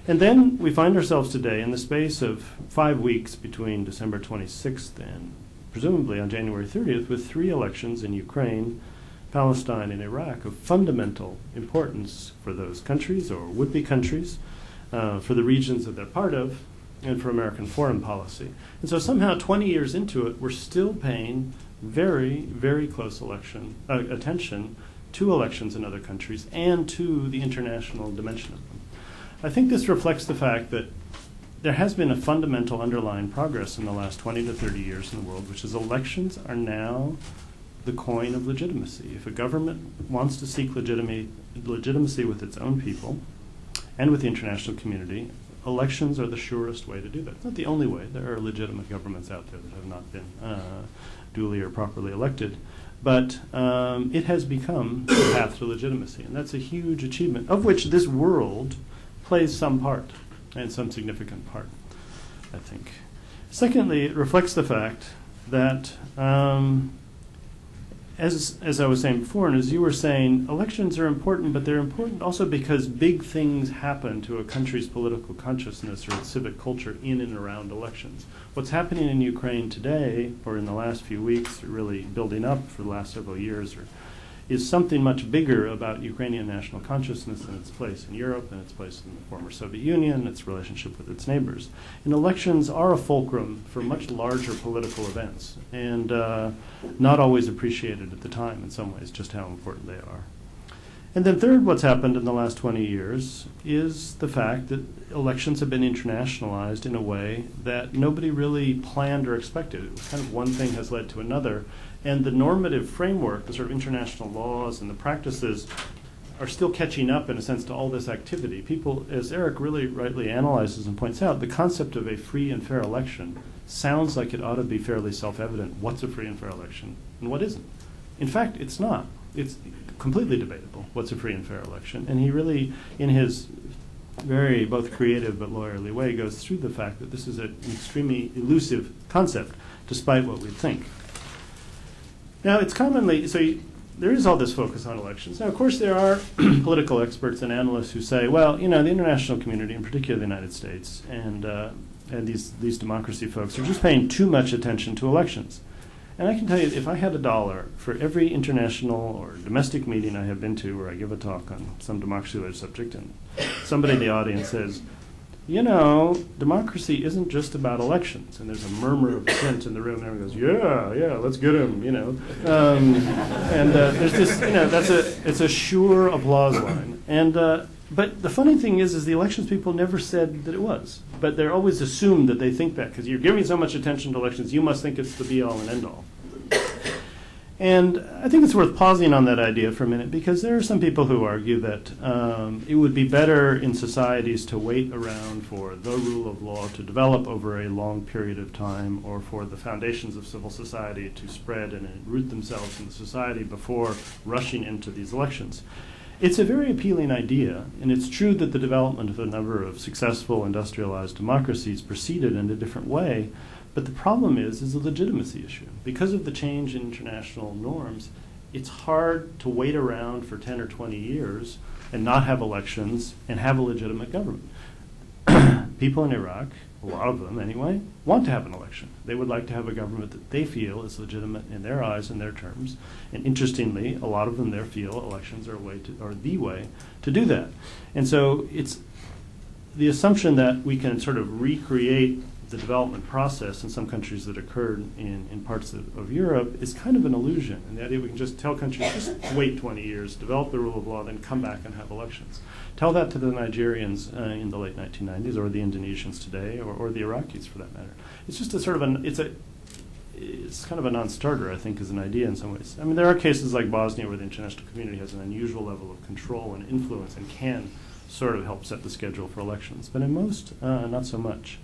And then we find ourselves today in the space of 5 weeks between December 26th and presumably on January 30th, with 3 elections in Ukraine, Palestine, and Iraq of fundamental importance for those countries, or would-be countries, for the regions that they're part of, and for American foreign policy. And so somehow 20 years into it, we're still paying very, very close attention to elections in other countries and to the international dimension of them. I think this reflects the fact that there has been a fundamental underlying progress in the last 20 to 30 years in the world, which is elections are now the coin of legitimacy. If a government wants to seek legitimacy with its own people and with the international community, elections are the surest way to do that. It's not the only way. There are legitimate governments out there that have not been duly or properly elected. But it has become the path to legitimacy. And that's a huge achievement, of which this world plays some part, and some significant part, I think. Secondly, it reflects the fact that, as I was saying before, and as you were saying, elections are important, but they're important also because big things happen to a country's political consciousness or its civic culture in and around elections. What's happening in Ukraine today, or in the last few weeks, or really building up for the last several years, is something much bigger about Ukrainian national consciousness and its place in Europe and its place in the former Soviet Union, its relationship with its neighbors. And elections are a fulcrum for much larger political events, and not always appreciated at the time in some ways, just how important they are. And then third, what's happened in the last 20 years is the fact that elections have been internationalized in a way that nobody really planned or expected. It was kind of one thing has led to another. And the normative framework, the sort of international laws and the practices are still catching up, in a sense, to all this activity. People, as Eric really rightly analyzes and points out, the concept of a free and fair election sounds like it ought to be fairly self-evident what's a free and fair election and what isn't. In fact, it's not. It's completely debatable what's a free and fair election. And he really, in his very both creative but lawyerly way, goes through the fact that this is an extremely elusive concept, despite what we think. Now, it's commonly, there is all this focus on elections. Now, of course, there are political experts and analysts who say, well, the international community, in particular the United States, and these democracy folks are just paying too much attention to elections. And I can tell you, if I had $1 for every international or domestic meeting I have been to where I give a talk on some democracy-related subject, and somebody in the audience says, democracy isn't just about elections, and there's a murmur of assent in the room, and everyone goes, yeah, let's get him, there's this, it's a sure applause line. And but the funny thing is the elections people never said that it was, but they're always assumed that they think that, because you're giving so much attention to elections, you must think it's the be-all and end-all. And I think it's worth pausing on that idea for a minute, because there are some people who argue that it would be better in societies to wait around for the rule of law to develop over a long period of time, or for the foundations of civil society to spread and root themselves in the society before rushing into these elections. It's a very appealing idea, and it's true that the development of a number of successful industrialized democracies proceeded in a different way. But the problem is a legitimacy issue. Because of the change in international norms, it's hard to wait around for 10 or 20 years and not have elections and have a legitimate government. People in Iraq, a lot of them anyway, want to have an election. They would like to have a government that they feel is legitimate in their eyes and their terms. And interestingly, a lot of them there feel elections are the way to do that. And so it's the assumption that we can sort of recreate the development process in some countries that occurred in parts of Europe is kind of an illusion. And the idea we can just tell countries, just wait 20 years, develop the rule of law, then come back and have elections. Tell that to the Nigerians in the late 1990s, or the Indonesians today, or the Iraqis for that matter. It's just a sort of it's kind of a non-starter, I think, as an idea in some ways. I mean, there are cases like Bosnia where the international community has an unusual level of control and influence and can sort of help set the schedule for elections. But in most, not so much.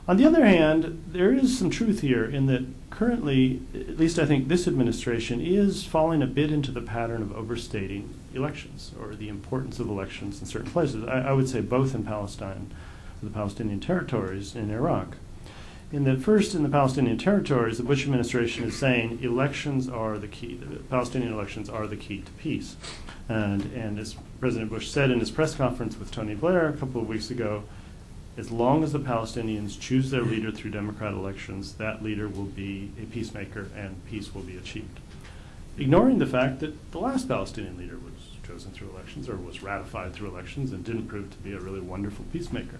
On the other hand, there is some truth here in that currently, at least I think this administration is falling a bit into the pattern of overstating elections, or the importance of elections in certain places. I would say both in Palestine, the Palestinian territories, and Iraq. In the Palestinian territories, the Bush administration is saying elections are the key. The Palestinian elections are the key to peace. And as President Bush said in his press conference with Tony Blair a couple of weeks ago, as long as the Palestinians choose their leader through democratic elections, that leader will be a peacemaker and peace will be achieved. Ignoring the fact that the last Palestinian leader was chosen through elections, or was ratified through elections, and didn't prove to be a really wonderful peacemaker.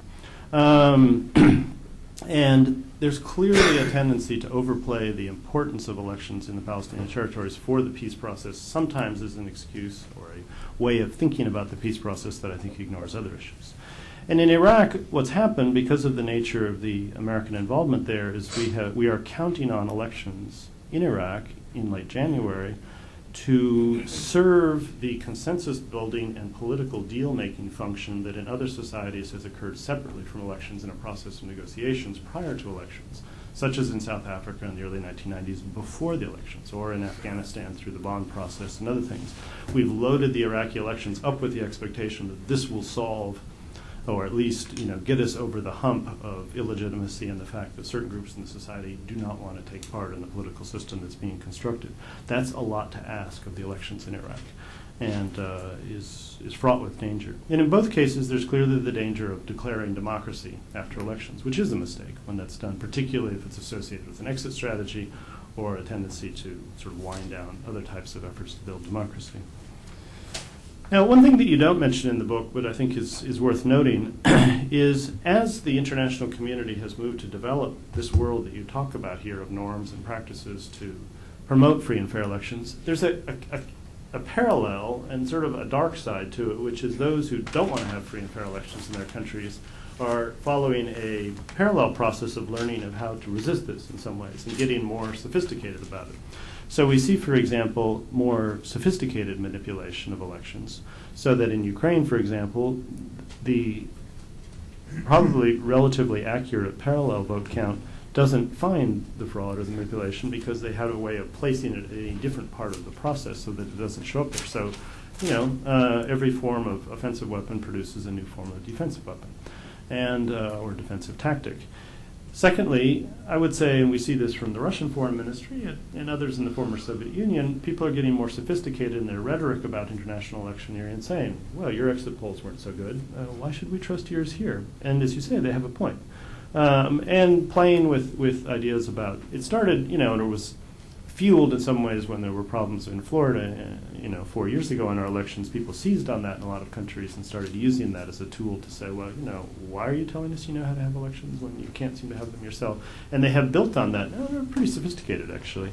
And there's clearly a tendency to overplay the importance of elections in the Palestinian territories for the peace process, sometimes as an excuse or a way of thinking about the peace process that I think ignores other issues. And in Iraq, what's happened because of the nature of the American involvement there is we are counting on elections in Iraq in late January to serve the consensus building and political deal-making function that in other societies has occurred separately from elections in a process of negotiations prior to elections, such as in South Africa in the early 1990s before the elections, or in Afghanistan through the bond process and other things. We've loaded the Iraqi elections up with the expectation that this will solve, or at least get us over the hump of illegitimacy and the fact that certain groups in the society do not want to take part in the political system that's being constructed. That's a lot to ask of the elections in Iraq, and is fraught with danger. And in both cases, there's clearly the danger of declaring democracy after elections, which is a mistake when that's done, particularly if it's associated with an exit strategy or a tendency to sort of wind down other types of efforts to build democracy. Now, one thing that you don't mention in the book, but I think is worth noting, is as the international community has moved to develop this world that you talk about here of norms and practices to promote free and fair elections, there's a parallel and sort of a dark side to it, which is those who don't want to have free and fair elections in their countries are following a parallel process of learning of how to resist this in some ways and getting more sophisticated about it. So we see, for example, more sophisticated manipulation of elections, so that in Ukraine, for example, the probably relatively accurate parallel vote count doesn't find the fraud or the manipulation because they have a way of placing it in a different part of the process so that it doesn't show up there. So, every form of offensive weapon produces a new form of defensive weapon and or defensive tactic. Secondly, I would say, and we see this from the Russian Foreign Ministry and others in the former Soviet Union, people are getting more sophisticated in their rhetoric about international electioneering and saying, well, your exit polls weren't so good. Why should we trust yours here? And as you say, they have a point. And playing with ideas about, it started, and it was fueled in some ways when there were problems in Florida, 4 years ago in our elections. People seized on that in a lot of countries and started using that as a tool to say, well, why are you telling us you know how to have elections when you can't seem to have them yourself? And they have built on that. Now, they're pretty sophisticated, actually.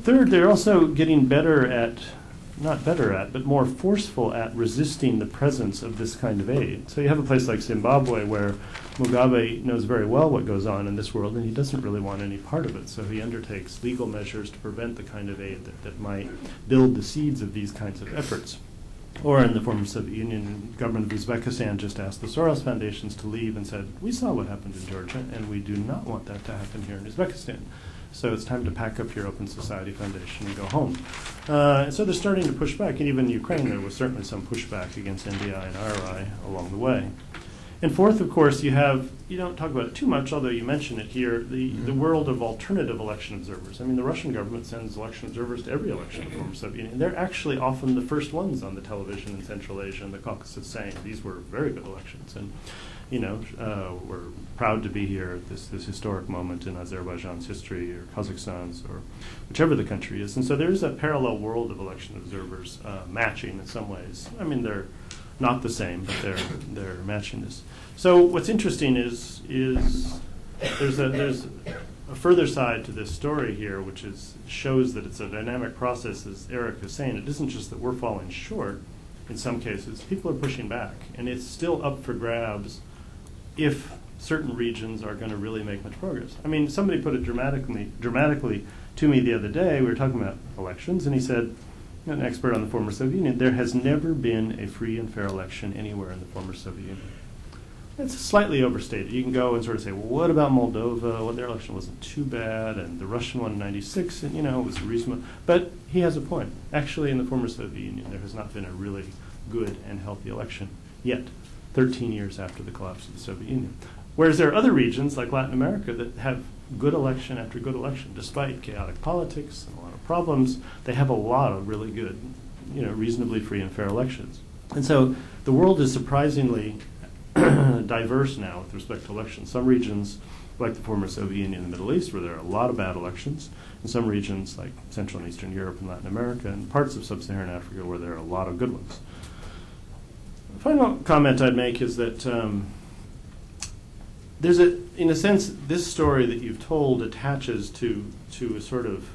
Third, they're also getting but more forceful at resisting the presence of this kind of aid. So you have a place like Zimbabwe where Mugabe knows very well what goes on in this world, and he doesn't really want any part of it. So he undertakes legal measures to prevent the kind of aid that might build the seeds of these kinds of efforts. Or in the former Soviet Union, the government of Uzbekistan just asked the Soros foundations to leave and said, we saw what happened in Georgia, and we do not want that to happen here in Uzbekistan. So it's time to pack up your Open Society Foundation and go home. So they're starting to push back, and even in Ukraine there was certainly some pushback against NDI and IRI along the way. And fourth, of course, you don't talk about it too much, although you mention it here, the world of alternative election observers. I mean, the Russian government sends election observers to every election in the former Soviet Union. They're actually often the first ones on the television in Central Asia and the Caucasus saying these were very good elections. And we're proud to be here at this historic moment in Azerbaijan's history, or Kazakhstan's, or whichever the country is. And so there's a parallel world of election observers matching in some ways. I mean, they're not the same, but they're matching this. So what's interesting is there's a further side to this story here, which shows that it's a dynamic process, as Eric is saying. It isn't just that we're falling short in some cases. People are pushing back, and it's still up for grabs if certain regions are going to really make much progress. I mean, somebody put it dramatically to me the other day. We were talking about elections, and he said, an expert on the former Soviet Union, there has never been a free and fair election anywhere in the former Soviet Union. It's slightly overstated. You can go and sort of say, well, what about Moldova? Well, their election wasn't too bad, and the Russian one in '96, and it was reasonable. But he has a point. Actually, in the former Soviet Union, there has not been a really good and healthy election yet, 13 years after the collapse of the Soviet Union. Whereas there are other regions, like Latin America, that have good election after good election. Despite chaotic politics and a lot of problems, they have a lot of really good, reasonably free and fair elections. And so the world is surprisingly diverse now with respect to elections. Some regions, like the former Soviet Union and the Middle East, where there are a lot of bad elections, and some regions, like Central and Eastern Europe and Latin America, and parts of Sub-Saharan Africa, where there are a lot of good ones. The final comment I'd make is that in a sense, this story that you've told attaches to a sort of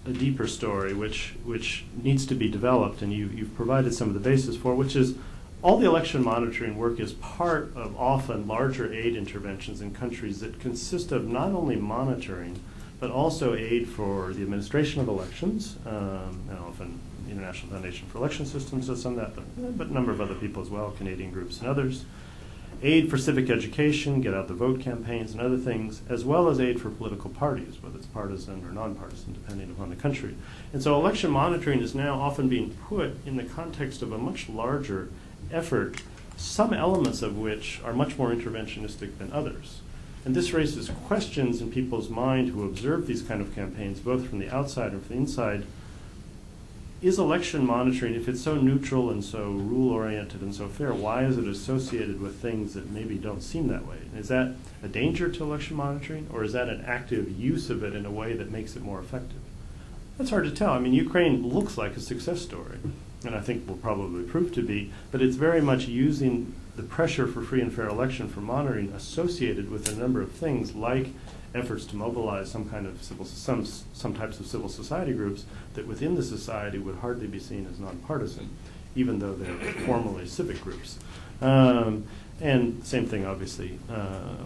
a deeper story, which needs to be developed, and you've provided some of the basis for, which is all the election monitoring work is part of often larger aid interventions in countries that consist of not only monitoring, but also aid for the administration of elections, and often the International Foundation for Election Systems does some of that, but a number of other people as well, Canadian groups and others. Aid for civic education, get out the vote campaigns and other things, as well as aid for political parties, whether it's partisan or nonpartisan, depending upon the country. And so election monitoring is now often being put in the context of a much larger effort, some elements of which are much more interventionistic than others. And this raises questions in people's mind who observe these kind of campaigns, both from the outside and from the inside. Is election monitoring, if it's so neutral and so rule-oriented and so fair, why is it associated with things that maybe don't seem that way? Is that a danger to election monitoring, or is that an active use of it in a way that makes it more effective? That's hard to tell. I mean, Ukraine looks like a success story, and I think will probably prove to be, but it's very much using the pressure for free and fair election for monitoring associated with a number of things like efforts to mobilize some kind of some types of civil society groups that within the society would hardly be seen as nonpartisan, even though they're formally civic groups. And And same thing, obviously,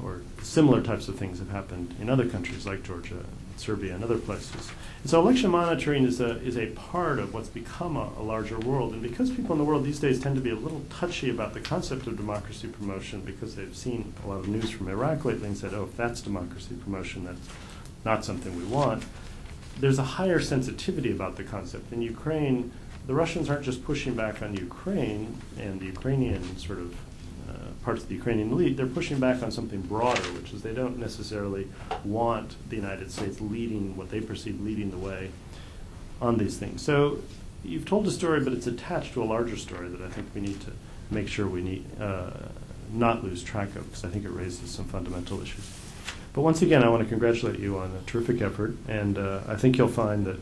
or similar types of things have happened in other countries like Georgia, Serbia, and other places. And so election monitoring is a part of what's become a larger world. And because people in the world these days tend to be a little touchy about the concept of democracy promotion because they've seen a lot of news from Iraq lately and said, oh, if that's democracy promotion, that's not something we want. There's a higher sensitivity about the concept. In Ukraine, the Russians aren't just pushing back on Ukraine and the Ukrainian sort of parts of the Ukrainian elite, they're pushing back on something broader, which is they don't necessarily want the United States leading what they perceive leading the way on these things. So you've told a story, but it's attached to a larger story that I think we need to make sure we need not lose track of, because I think it raises some fundamental issues. But once again, I want to congratulate you on a terrific effort, and I think you'll find that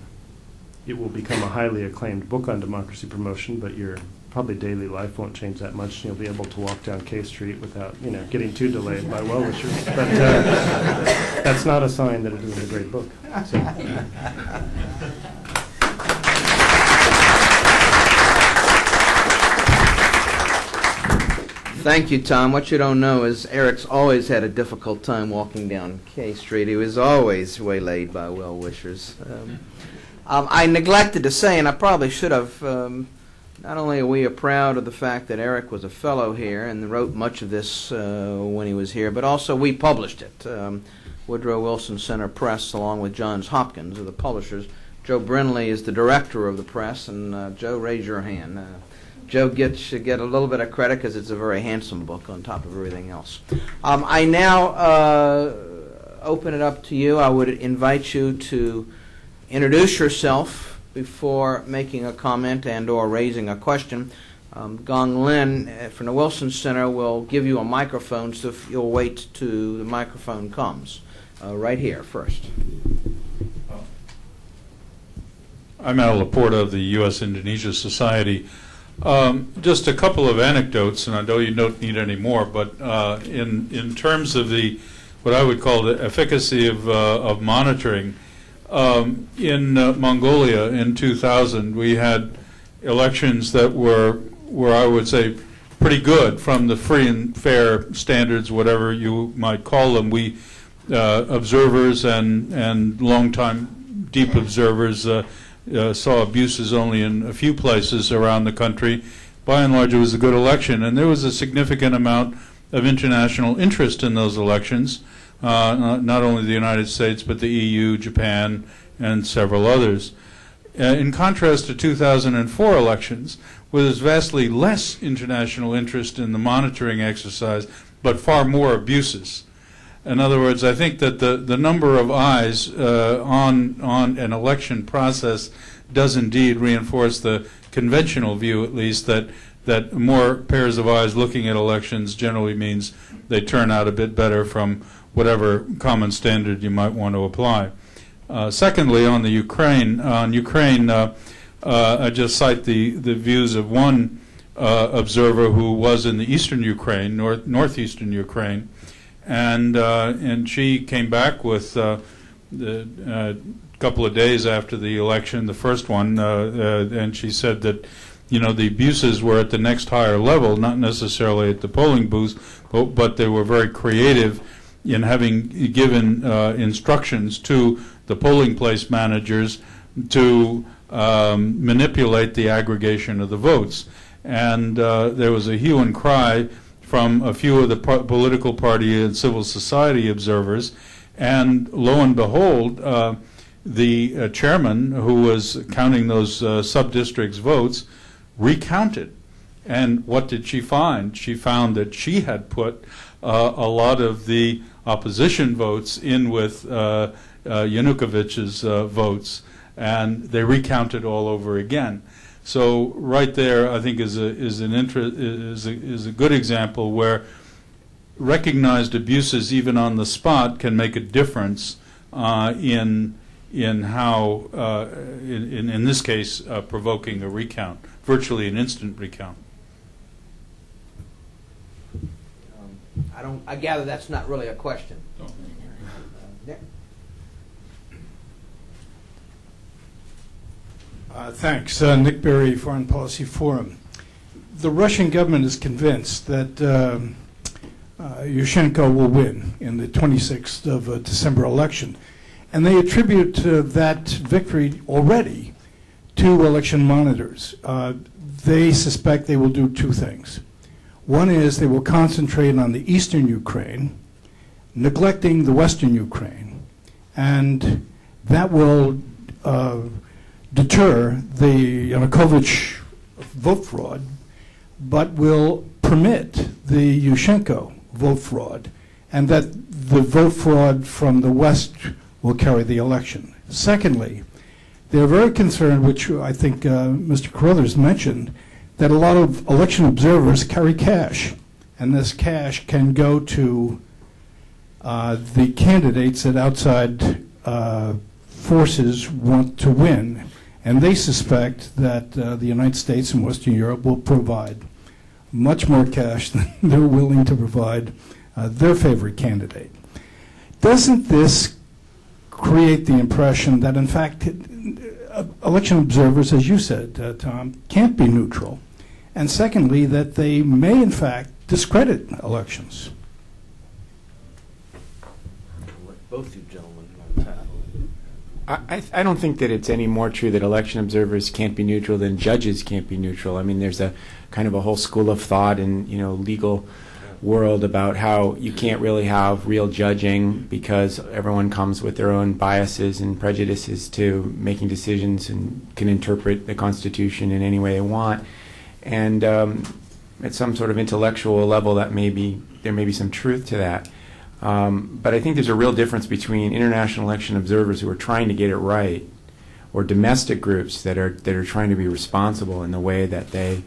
it will become a highly acclaimed book on democracy promotion, but your probably daily life won't change that much, and you'll be able to walk down K Street without, getting too delayed by well-wishers. But that's not a sign that it isn't a great book. So. Thank you, Tom. What you don't know is Eric's always had a difficult time walking down K Street. He was always waylaid by well-wishers. I neglected to say, and I probably should have, not only are we proud of the fact that Eric was a fellow here and wrote much of this when he was here, but also we published it. Woodrow Wilson Center Press, along with Johns Hopkins, are the publishers. Joe Brinley is the director of the press, and Joe, raise your hand. Joe should get a little bit of credit because it's a very handsome book on top of everything else. I now open it up to you. I would invite you to introduce yourself before making a comment and or raising a question. Gong Lin from the Wilson Center will give you a microphone, so if you'll wait till the microphone comes. Right here first. I'm Al Laporta of the U.S.-Indonesia Society. Just a couple of anecdotes, and I know you don't need any more, but in terms of what I would call the efficacy of monitoring, in Mongolia in 2000, we had elections that were I would say pretty good from the free and fair standards, whatever you might call them. We observers and long-time deep observers saw abuses only in a few places around the country. By and large, it was a good election, and there was a significant amount of international interest in those elections. Not only the United States, but the EU, Japan, and several others. In contrast to 2004 elections, where there's vastly less international interest in the monitoring exercise, but far more abuses. In other words, I think that the number of eyes on an election process does indeed reinforce the conventional view, at least, that more pairs of eyes looking at elections generally means they turn out a bit better from whatever common standard you might want to apply. Secondly, on Ukraine, I just cite the views of one observer who was in the eastern Ukraine, northeastern Ukraine, and she came back with a couple of days after the election, the first one, and she said that the abuses were at the next higher level, not necessarily at the polling booths, but they were very creative in having given instructions to the polling place managers to manipulate the aggregation of the votes. And there was a hue and cry from a few of the political party and civil society observers, and lo and behold, the chairman who was counting those sub-districts votes recounted. And what did she find? She found that she had put a lot of the opposition votes in with Yanukovych's votes, and they recounted all over again. So right there, I think is a good example where recognized abuses, even on the spot, can make a difference in how, in this case, provoking a recount, virtually an instant recount. I gather that's not really a question. No. Nick? Thanks. Nick Berry, Foreign Policy Forum. The Russian government is convinced that Yushchenko will win in the 26th of December election. And they attribute that victory already to election monitors. They suspect they will do two things. One is they will concentrate on the eastern Ukraine, neglecting the western Ukraine, and that will deter the Yanukovych vote fraud, but will permit the Yushchenko vote fraud, and that the vote fraud from the west will carry the election. Secondly, they're very concerned, which I think Mr. Carothers mentioned, that a lot of election observers carry cash, and this cash can go to the candidates that outside forces want to win, and they suspect that the United States and Western Europe will provide much more cash than they're willing to provide their favorite candidate. Doesn't this create the impression that, in fact, election observers, as you said, Tom, can't be neutral, and secondly, that they may, in fact, discredit elections? Both you gentlemen. I don't think that it's any more true that election observers can't be neutral than judges can't be neutral. I mean, there's a kind of a whole school of thought in legal world about how you can't really have real judging because everyone comes with their own biases and prejudices to making decisions and can interpret the Constitution in any way they want. And at some sort of intellectual level, there may be some truth to that. But I think there's a real difference between international election observers who are trying to get it right, or domestic groups that are trying to be responsible in the way that they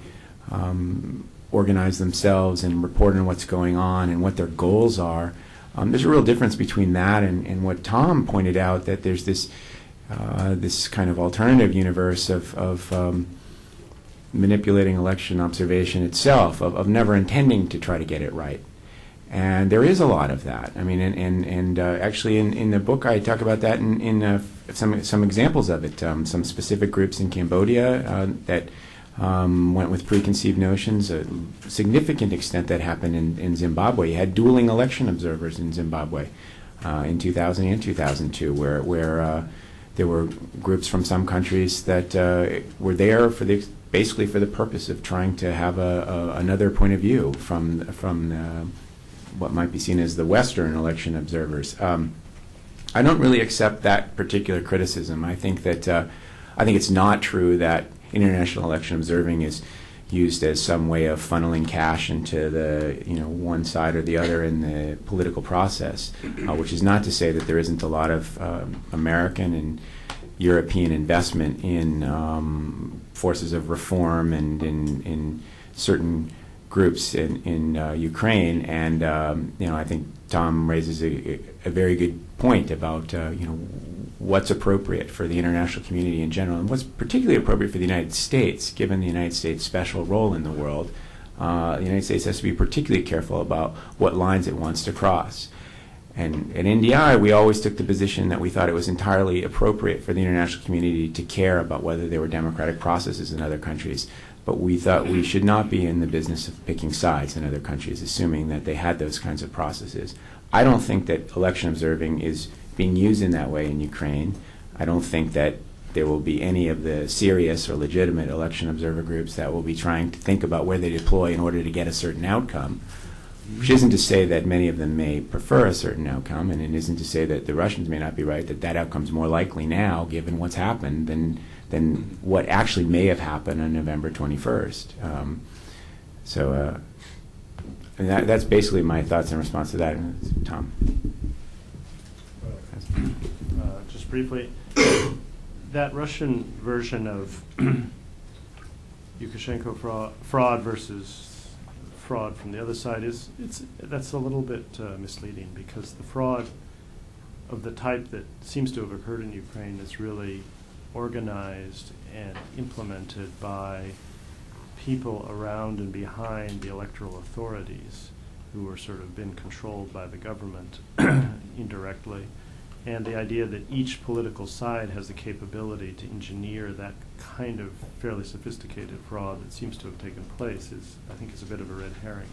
organize themselves and report on what's going on and what their goals are. There's a real difference between that and what Tom pointed out, that there's this kind of alternative universe of manipulating election observation itself, of never intending to try to get it right. And there is a lot of that. I mean, and actually in the book I talk about that in some examples of it. Some specific groups in Cambodia that went with preconceived notions. A significant extent that happened in Zimbabwe. You had dueling election observers in Zimbabwe in 2000 and 2002, where there were groups from some countries that were there basically for the purpose of trying to have another point of view from what might be seen as the Western election observers. I don't really accept that particular criticism. I think it's not true that international election observing is used as some way of funneling cash into the one side or the other in the political process, which is not to say that there isn't a lot of American and European investment in forces of reform and in certain groups in Ukraine, and I think Tom raises a very good point about what's appropriate for the international community in general, and what's particularly appropriate for the United States, given the United States' special role in the world. The United States has to be particularly careful about what lines it wants to cross. And at NDI, we always took the position that we thought it was entirely appropriate for the international community to care about whether there were democratic processes in other countries. But we thought we should not be in the business of picking sides in other countries, assuming that they had those kinds of processes. I don't think that election observing is being used in that way in Ukraine. I don't think that there will be any of the serious or legitimate election observer groups that will be trying to think about where they deploy in order to get a certain outcome, which isn't to say that many of them may prefer a certain outcome, and it isn't to say that the Russians may not be right, that outcome's more likely now, given what's happened, than what actually may have happened on November 21st. And that's basically my thoughts in response to that. Tom? Just briefly, that Russian version of Lukashenko fraud versus fraud from the other side that's a little bit misleading, because the fraud of the type that seems to have occurred in Ukraine is really organized and implemented by people around and behind the electoral authorities who are sort of been controlled by the government indirectly. And the idea that each political side has the capability to engineer that kind of fairly sophisticated fraud that seems to have taken place I think is a bit of a red herring.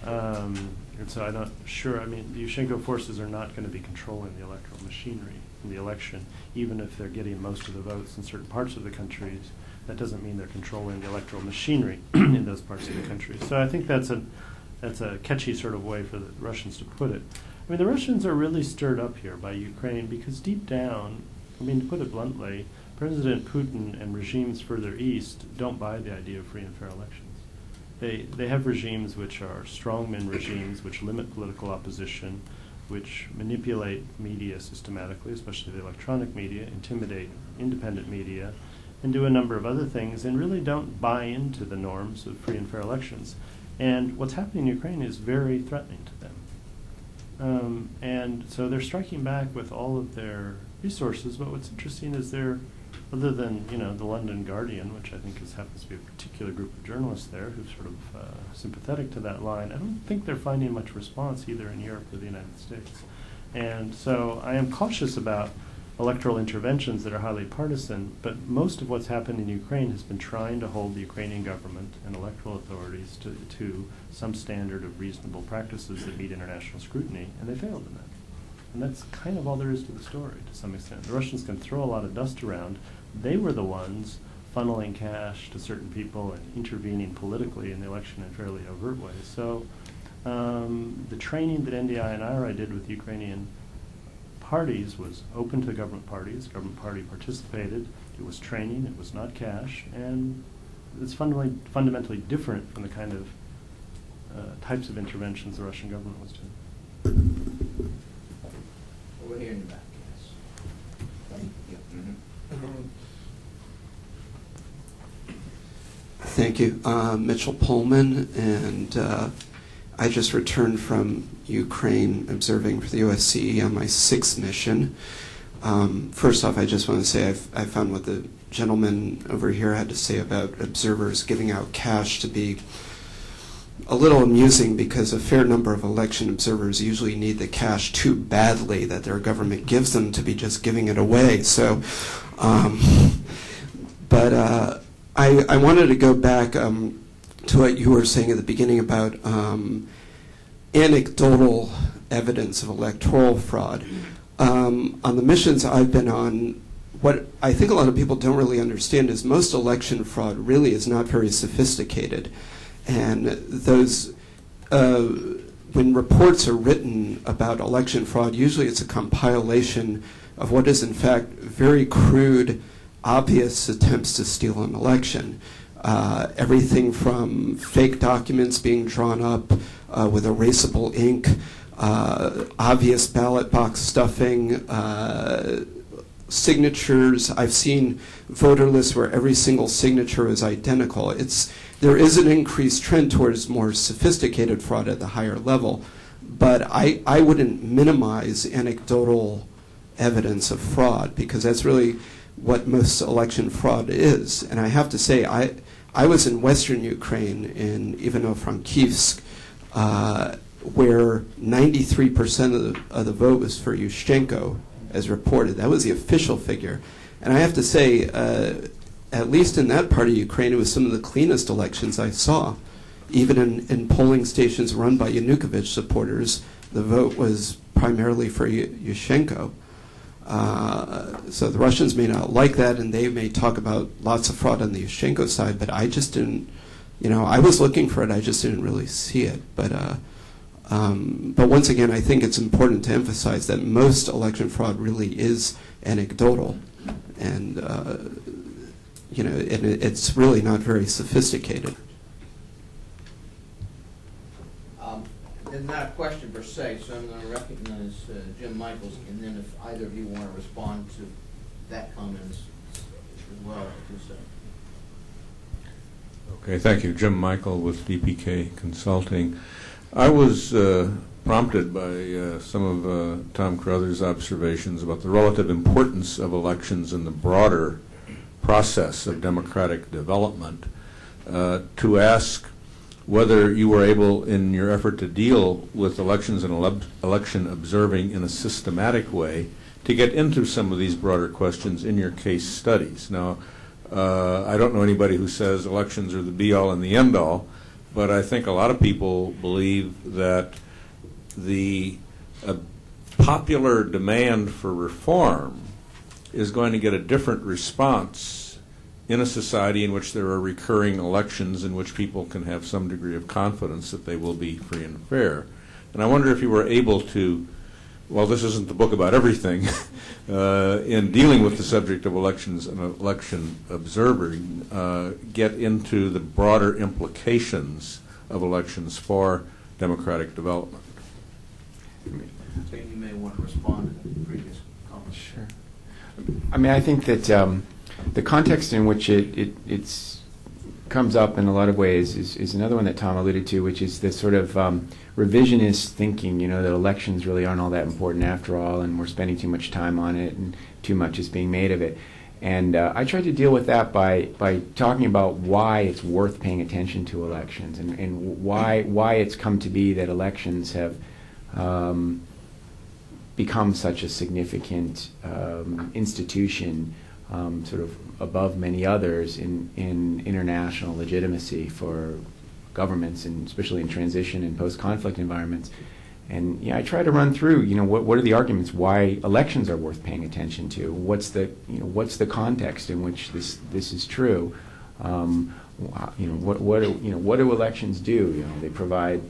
And so I'm not sure. I mean, the Yushchenko forces are not going to be controlling the electoral machinery in the election, even if they're getting most of the votes in certain parts of the countries. That doesn't mean they're controlling the electoral machinery in those parts of the country. So I think that's a catchy sort of way for the Russians to put it. I mean, the Russians are really stirred up here by Ukraine because deep down, I mean, to put it bluntly, President Putin and regimes further east don't buy the idea of free and fair elections. They have regimes which are strongman regimes, which limit political opposition, which manipulate media systematically, especially the electronic media, intimidate independent media, and do a number of other things, and really don't buy into the norms of free and fair elections. And what's happening in Ukraine is very threatening to them. And so they're striking back with all of their resources, but what's interesting is other than, the London Guardian, which I think happens to be a particular group of journalists there who's sort of sympathetic to that line, I don't think they're finding much response either in Europe or the United States. And so I am cautious about electoral interventions that are highly partisan, but most of what's happened in Ukraine has been trying to hold the Ukrainian government and electoral authorities to some standard of reasonable practices that meet international scrutiny, and they failed in that. And that's kind of all there is to the story, to some extent. The Russians can throw a lot of dust around. They were the ones funneling cash to certain people and intervening politically in the election in fairly overt ways. So the training that NDI and IRI did with Ukrainian parties was open to government parties. Government party participated. It was training. It was not cash. And it's fundamentally different from the kind of types of interventions the Russian government was doing. Over here in the back, yes. Thank you. Mitchell Pullman, and I just returned from Ukraine observing for the OSCE on my 6th mission. First off, I just want to say I found what the gentleman over here had to say about observers giving out cash to be a little amusing, because a fair number of election observers usually need the cash too badly that their government gives them to be just giving it away. So, but I wanted to go back to what you were saying at the beginning about anecdotal evidence of electoral fraud. On the missions I've been on, what I think a lot of people don't really understand is most election fraud really is not very sophisticated. And those, when reports are written about election fraud, usually it's a compilation of what is in fact very crude, obvious attempts to steal an election. Everything from fake documents being drawn up with erasable ink, obvious ballot box stuffing, signatures. I've seen voter lists where every single signature is identical. There is an increased trend towards more sophisticated fraud at the higher level, but I wouldn't minimize anecdotal evidence of fraud, because that's really what most election fraud is. And I have to say, I was in Western Ukraine, in Ivano-Frankivsk, where 93% of the vote was for Yushchenko, as reported. That was the official figure. And I have to say, at least in that part of Ukraine, it was some of the cleanest elections I saw. Even in polling stations run by Yanukovych supporters, the vote was primarily for Yushchenko. So the Russians may not like that, and they may talk about lots of fraud on the Yushchenko side, but I just didn't, I was looking for it, I just didn't really see it. But once again, I think it's important to emphasize that most election fraud really is anecdotal, and it's really not very sophisticated. It's not a question per se, so I'm going to recognize Jim Michaels, and then if either of you want to respond to that comment as well, do so. Okay, thank you. Jim Michael with DPK Consulting. I was prompted by some of Tom Carothers' observations about the relative importance of elections in the broader process of democratic development to ask whether you were able, in your effort to deal with elections and election observing in a systematic way, to get into some of these broader questions in your case studies. Now, I don't know anybody who says elections are the be-all and the end-all, but I think a lot of people believe that the popular demand for reform is going to get a different response in a society in which there are recurring elections in which people can have some degree of confidence that they will be free and fair. And I wonder if you were able to, well, this isn't the book about everything, in dealing with the subject of elections and election observing, get into the broader implications of elections for democratic development. So you may want to respond to the previous comments. Sure. I mean, I think that the context in which it comes up in a lot of ways is another one that Tom alluded to, which is this sort of revisionist thinking, that elections really aren't all that important after all, and we're spending too much time on it, and too much is being made of it. And I tried to deal with that by talking about why it's worth paying attention to elections, and why it's come to be that elections have become such a significant institution, sort of above many others in international legitimacy for governments, and especially in transition and post-conflict environments. And I try to run through, what are the arguments why elections are worth paying attention to? What's the context in which this is true? What do elections do? They provide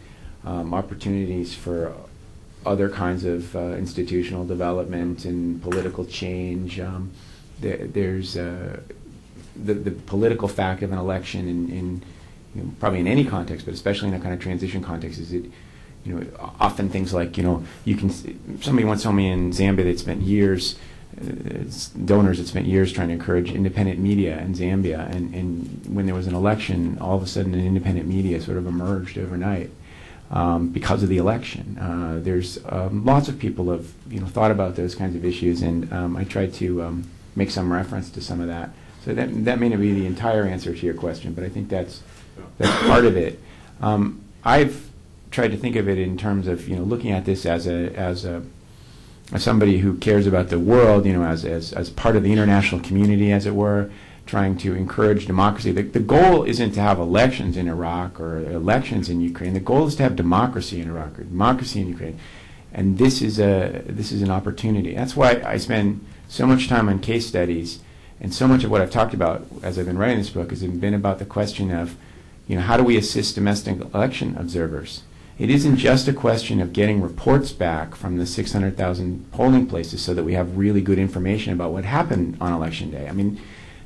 opportunities for other kinds of institutional development and political change. There's the political fact of an election in probably in any context, but especially in a kind of transition context, is it, often things like, somebody once told me in Zambia that spent years, donors had spent years trying to encourage independent media in Zambia, and when there was an election, all of a sudden an independent media sort of emerged overnight. Because of the election. There's lots of people have thought about those kinds of issues, and I tried to make some reference to some of that. So that may not be the entire answer to your question, but I think that's part of it. I've tried to think of it in terms of looking at this as somebody who cares about the world, as part of the international community, as it were, trying to encourage democracy. The goal isn't to have elections in Iraq or elections in Ukraine. The goal is to have democracy in Iraq or democracy in Ukraine. And this is an opportunity. That's why I spend so much time on case studies, and so much of what I've talked about as I've been writing this book has been about the question of, how do we assist domestic election observers? It isn't just a question of getting reports back from the 600,000 polling places so that we have really good information about what happened on Election Day. I mean,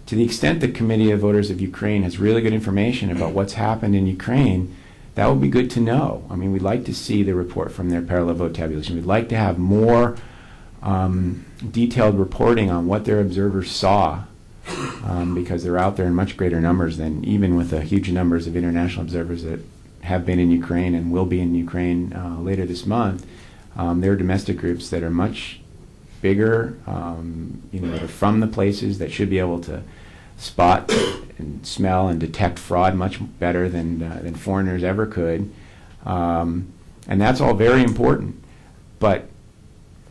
to the extent the Committee of Voters of Ukraine has really good information about what's happened in Ukraine, that would be good to know. I mean, we'd like to see the report from their parallel vote tabulation. We'd like to have more detailed reporting on what their observers saw, because they're out there in much greater numbers than even with the huge numbers of international observers that have been in Ukraine and will be in Ukraine later this month. There are domestic groups that are much bigger, that are from the places that should be able to spot and smell and detect fraud much better than foreigners ever could. And that's all very important. But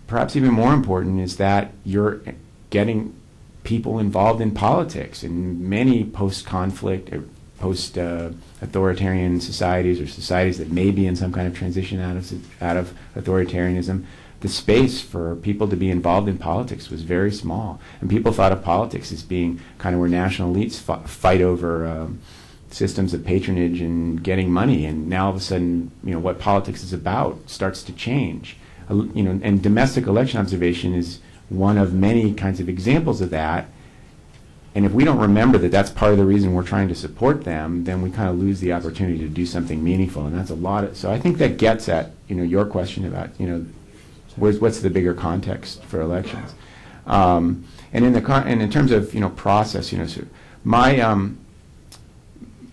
perhaps even more important is that you're getting people involved in politics. In many post-conflict, post-authoritarian societies, or societies that may be in some kind of transition out of authoritarianism, the space for people to be involved in politics was very small. And people thought of politics as being kind of where national elites fight over systems of patronage and getting money. And now all of a sudden, what politics is about starts to change. And domestic election observation is one of many kinds of examples of that. And if we don't remember that that's part of the reason we're trying to support them, then we kind of lose the opportunity to do something meaningful. And that's a lot. So I think that gets at your question about what's the bigger context for elections, and in terms of process, so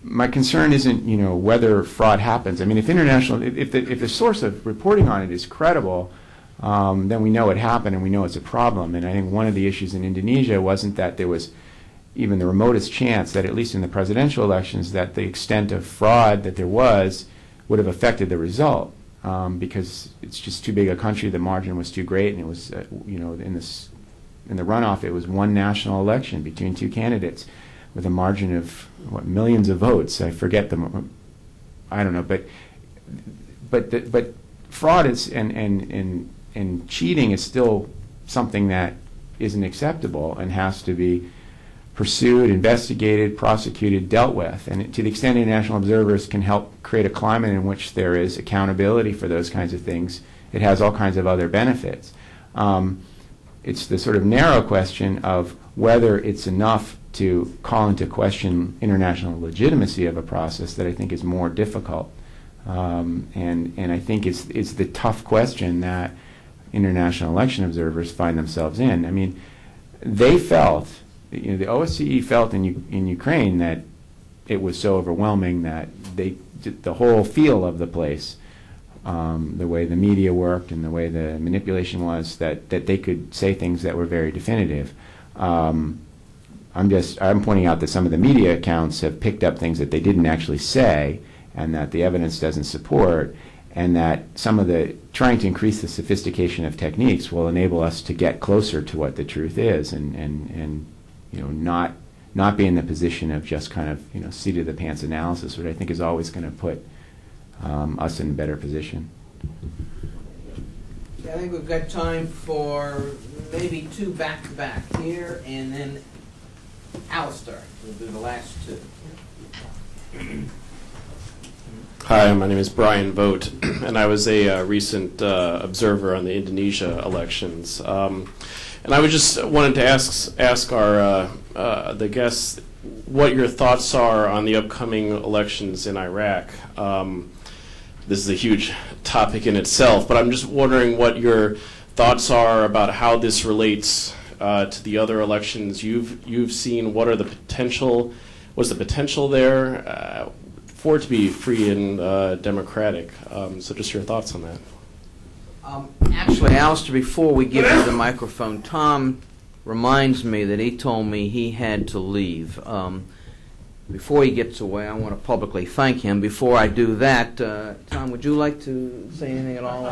my concern isn't whether fraud happens. I mean, if the source of reporting on it is credible, then we know it happened and we know it's a problem. And I think one of the issues in Indonesia wasn't that there was even the remotest chance that, at least in the presidential elections, that the extent of fraud that there was would have affected the result, because it's just too big a country. The margin was too great, and it was in the runoff it was one national election between two candidates with a margin of millions of votes. I forget I don't know, but fraud is and cheating is still something that isn't acceptable and has to be pursued, investigated, prosecuted, dealt with. And to the extent international observers can help create a climate in which there is accountability for those kinds of things, it has all kinds of other benefits. It's the sort of narrow question of whether it's enough to call into question international legitimacy of a process that I think is more difficult. And I think it's the tough question that international election observers find themselves in. I mean, they felt, the OSCE felt in Ukraine that it was so overwhelming that the whole feel of the place, the way the media worked and the way the manipulation was, that they could say things that were very definitive. I'm pointing out that some of the media accounts have picked up things that they didn't actually say and that the evidence doesn't support, and that some of the trying to increase the sophistication of techniques will enable us to get closer to what the truth is and not be in the position of just kind of seat of the pants analysis, which I think is always going to put us in a better position. I think we've got time for maybe two back-to-back here, and then Alistair will do the last two. Hi, my name is Brian Vogt, and I was a recent observer on the Indonesia elections. And I just wanted to ask our the guests what your thoughts are on the upcoming elections in Iraq. This is a huge topic in itself, but I'm just wondering what your thoughts are about how this relates to the other elections you've seen. What are the potential? What's the potential there for it to be free and democratic? So just your thoughts on that. Actually, Alistair, before we give you the microphone, Tom reminds me that he told me he had to leave. Before he gets away, I want to publicly thank him. Before I do that, Tom, would you like to say anything at all? No,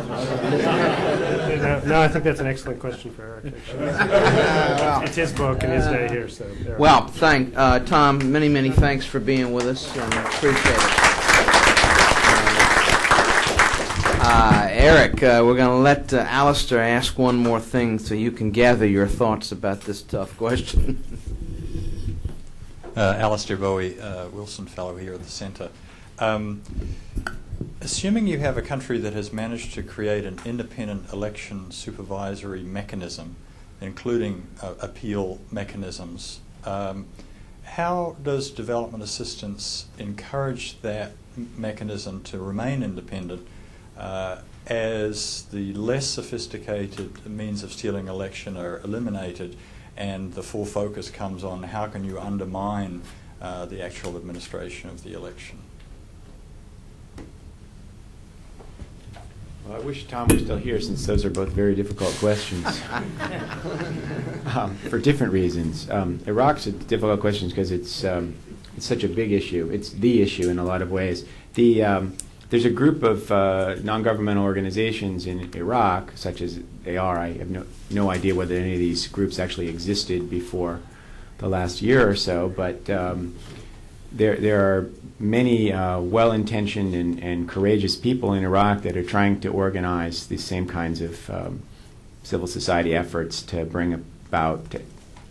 I think that's an excellent question for Eric, actually. It's his book and his day here. So well, Tom, many thanks for being with us, and appreciate it. Eric, we're going to let Alistair ask one more thing so you can gather your thoughts about this tough question. Alistair Bowie, Wilson Fellow here at the Centre. Assuming you have a country that has managed to create an independent election supervisory mechanism, including appeal mechanisms, how does development assistance encourage that mechanism to remain independent as the less sophisticated means of stealing election are eliminated and the full focus comes on how can you undermine the actual administration of the election? Well, I wish Tom were still here, since those are both very difficult questions for different reasons. Iraq's a difficult question because it's such a big issue. It's the issue in a lot of ways. There's a group of non-governmental organizations in Iraq, such as they are. I have no idea whether any of these groups actually existed before the last year or so, but there are many well-intentioned and courageous people in Iraq that are trying to organize these same kinds of civil society efforts to bring about,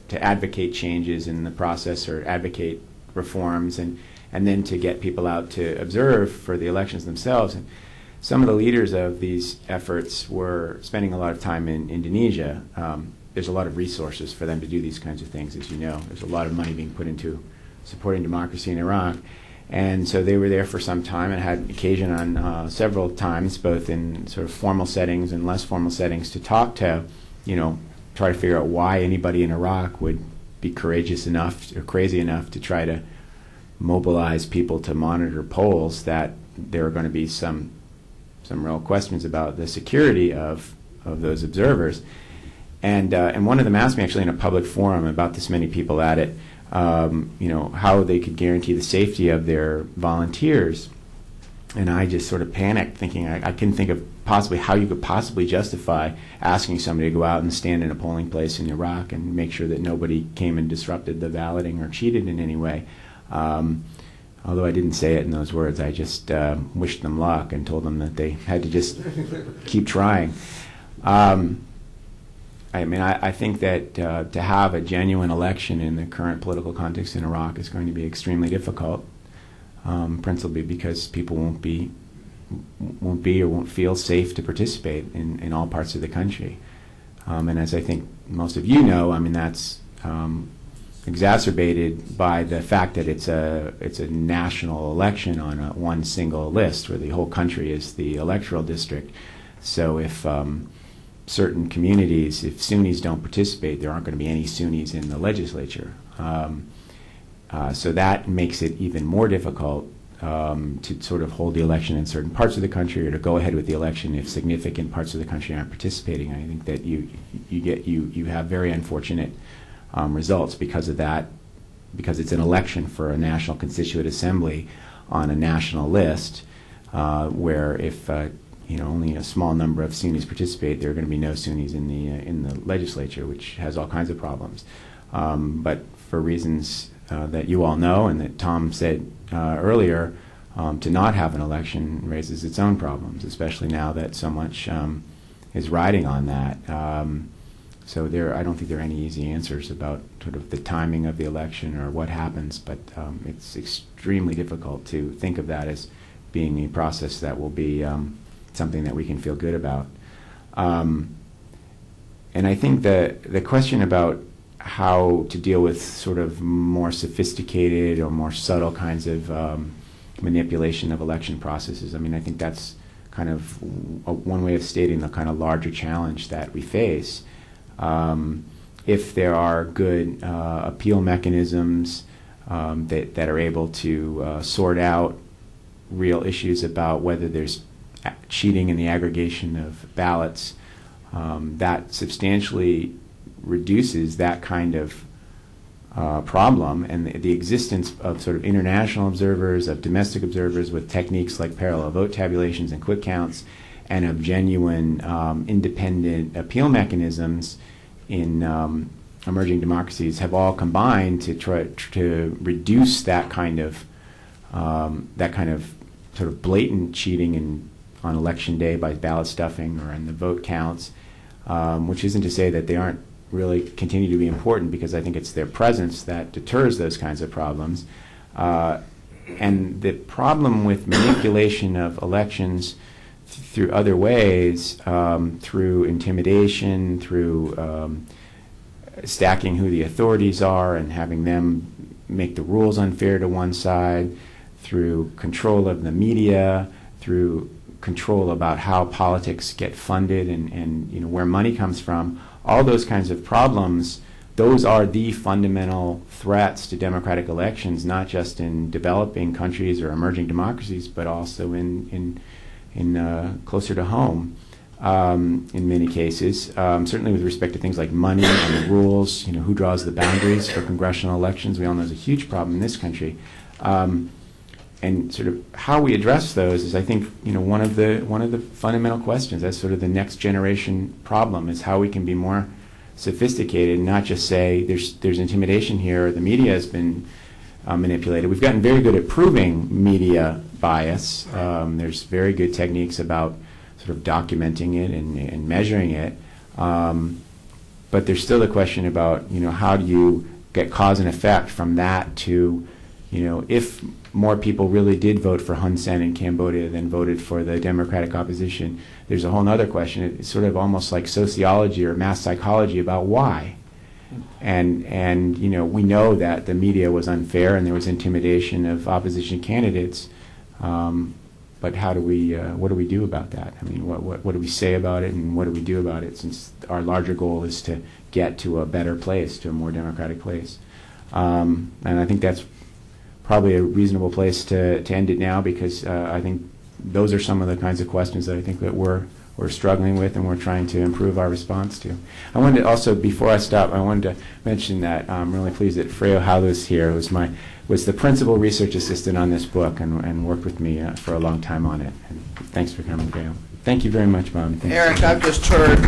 to advocate changes in the process or advocate reforms, and then to get people out to observe for the elections themselves. And some of the leaders of these efforts were spending a lot of time in Indonesia. There's a lot of resources for them to do these kinds of things, as you know. There's a lot of money being put into supporting democracy in Iraq. And so they were there for some time and had occasion on several times, both in sort of formal settings and less formal settings, to talk to, try to figure out why anybody in Iraq would be courageous enough or crazy enough to try to mobilize people to monitor polls, that there are going to be some real questions about the security of those observers. And one of them asked me actually in a public forum about this many people at it, how they could guarantee the safety of their volunteers. And I just sort of panicked, thinking I couldn't think of possibly how you could possibly justify asking somebody to go out and stand in a polling place in Iraq and make sure that nobody came and disrupted the balloting or cheated in any way. although I didn't say it in those words, I just wished them luck and told them that they had to just keep trying. I mean, I think that to have a genuine election in the current political context in Iraq is going to be extremely difficult, principally because people won't be or won't feel safe to participate in all parts of the country. And as I think most of you know, I mean, that's exacerbated by the fact that it's a national election on one single list, where the whole country is the electoral district. So if certain communities, if Sunnis don't participate, there aren't going to be any Sunnis in the legislature. So that makes it even more difficult to sort of hold the election in certain parts of the country, or to go ahead with the election if significant parts of the country aren't participating. I think that you have very unfortunate results because of that, because it's an election for a national constituent assembly on a national list, where if only a small number of Sunnis participate, there are going to be no Sunnis in the legislature, which has all kinds of problems. But for reasons that you all know and that Tom said earlier, to not have an election raises its own problems, especially now that so much is riding on that. So I don't think there are any easy answers about sort of the timing of the election or what happens, but it's extremely difficult to think of that as being a process that will be something that we can feel good about. And I think the question about how to deal with sort of more sophisticated or more subtle kinds of manipulation of election processes, I mean, I think that's kind of one way of stating the kind of larger challenge that we face. If there are good appeal mechanisms that are able to sort out real issues about whether there's cheating in the aggregation of ballots, that substantially reduces that kind of problem, and the existence of sort of international observers, of domestic observers with techniques like parallel vote tabulations and quick counts, and of genuine independent appeal mechanisms in emerging democracies have all combined to try to reduce that kind of sort of blatant cheating on election day by ballot stuffing or in the vote counts, which isn't to say that they aren't really continue to be important, because I think it's their presence that deters those kinds of problems. And the problem with manipulation of elections through other ways, through intimidation, through stacking who the authorities are and having them make the rules unfair to one side, through control of the media, through control about how politics get funded and where money comes from, all those kinds of problems, those are the fundamental threats to democratic elections, not just in developing countries or emerging democracies, but also in closer to home in many cases. Certainly with respect to things like money and the rules, who draws the boundaries for congressional elections, we all know is a huge problem in this country. And sort of how we address those is, I think, one of the fundamental questions. That's sort of the next generation problem, is how we can be more sophisticated and not just say there's intimidation here, or the media has been manipulated. We've gotten very good at proving media bias. There's very good techniques about sort of documenting it and measuring it. But there's still the question about, how do you get cause and effect from that to, if more people really did vote for Hun Sen in Cambodia than voted for the democratic opposition, there's a whole other question. It's sort of almost like sociology or mass psychology about why. And we know that the media was unfair and there was intimidation of opposition candidates. But how do we, what do we do about that? I mean, what do we say about it, and what do we do about it, since our larger goal is to get to a better place, to a more democratic place? And I think that's probably a reasonable place to end it now, because I think those are some of the kinds of questions that I think that we're struggling with and we're trying to improve our response to. I wanted to also, before I stop, I wanted to mention that I'm really pleased that Freyo Halus here was the principal research assistant on this book and worked with me for a long time on it. And thanks for coming, Freyo. Thank you very much, Bob. Eric, I've just heard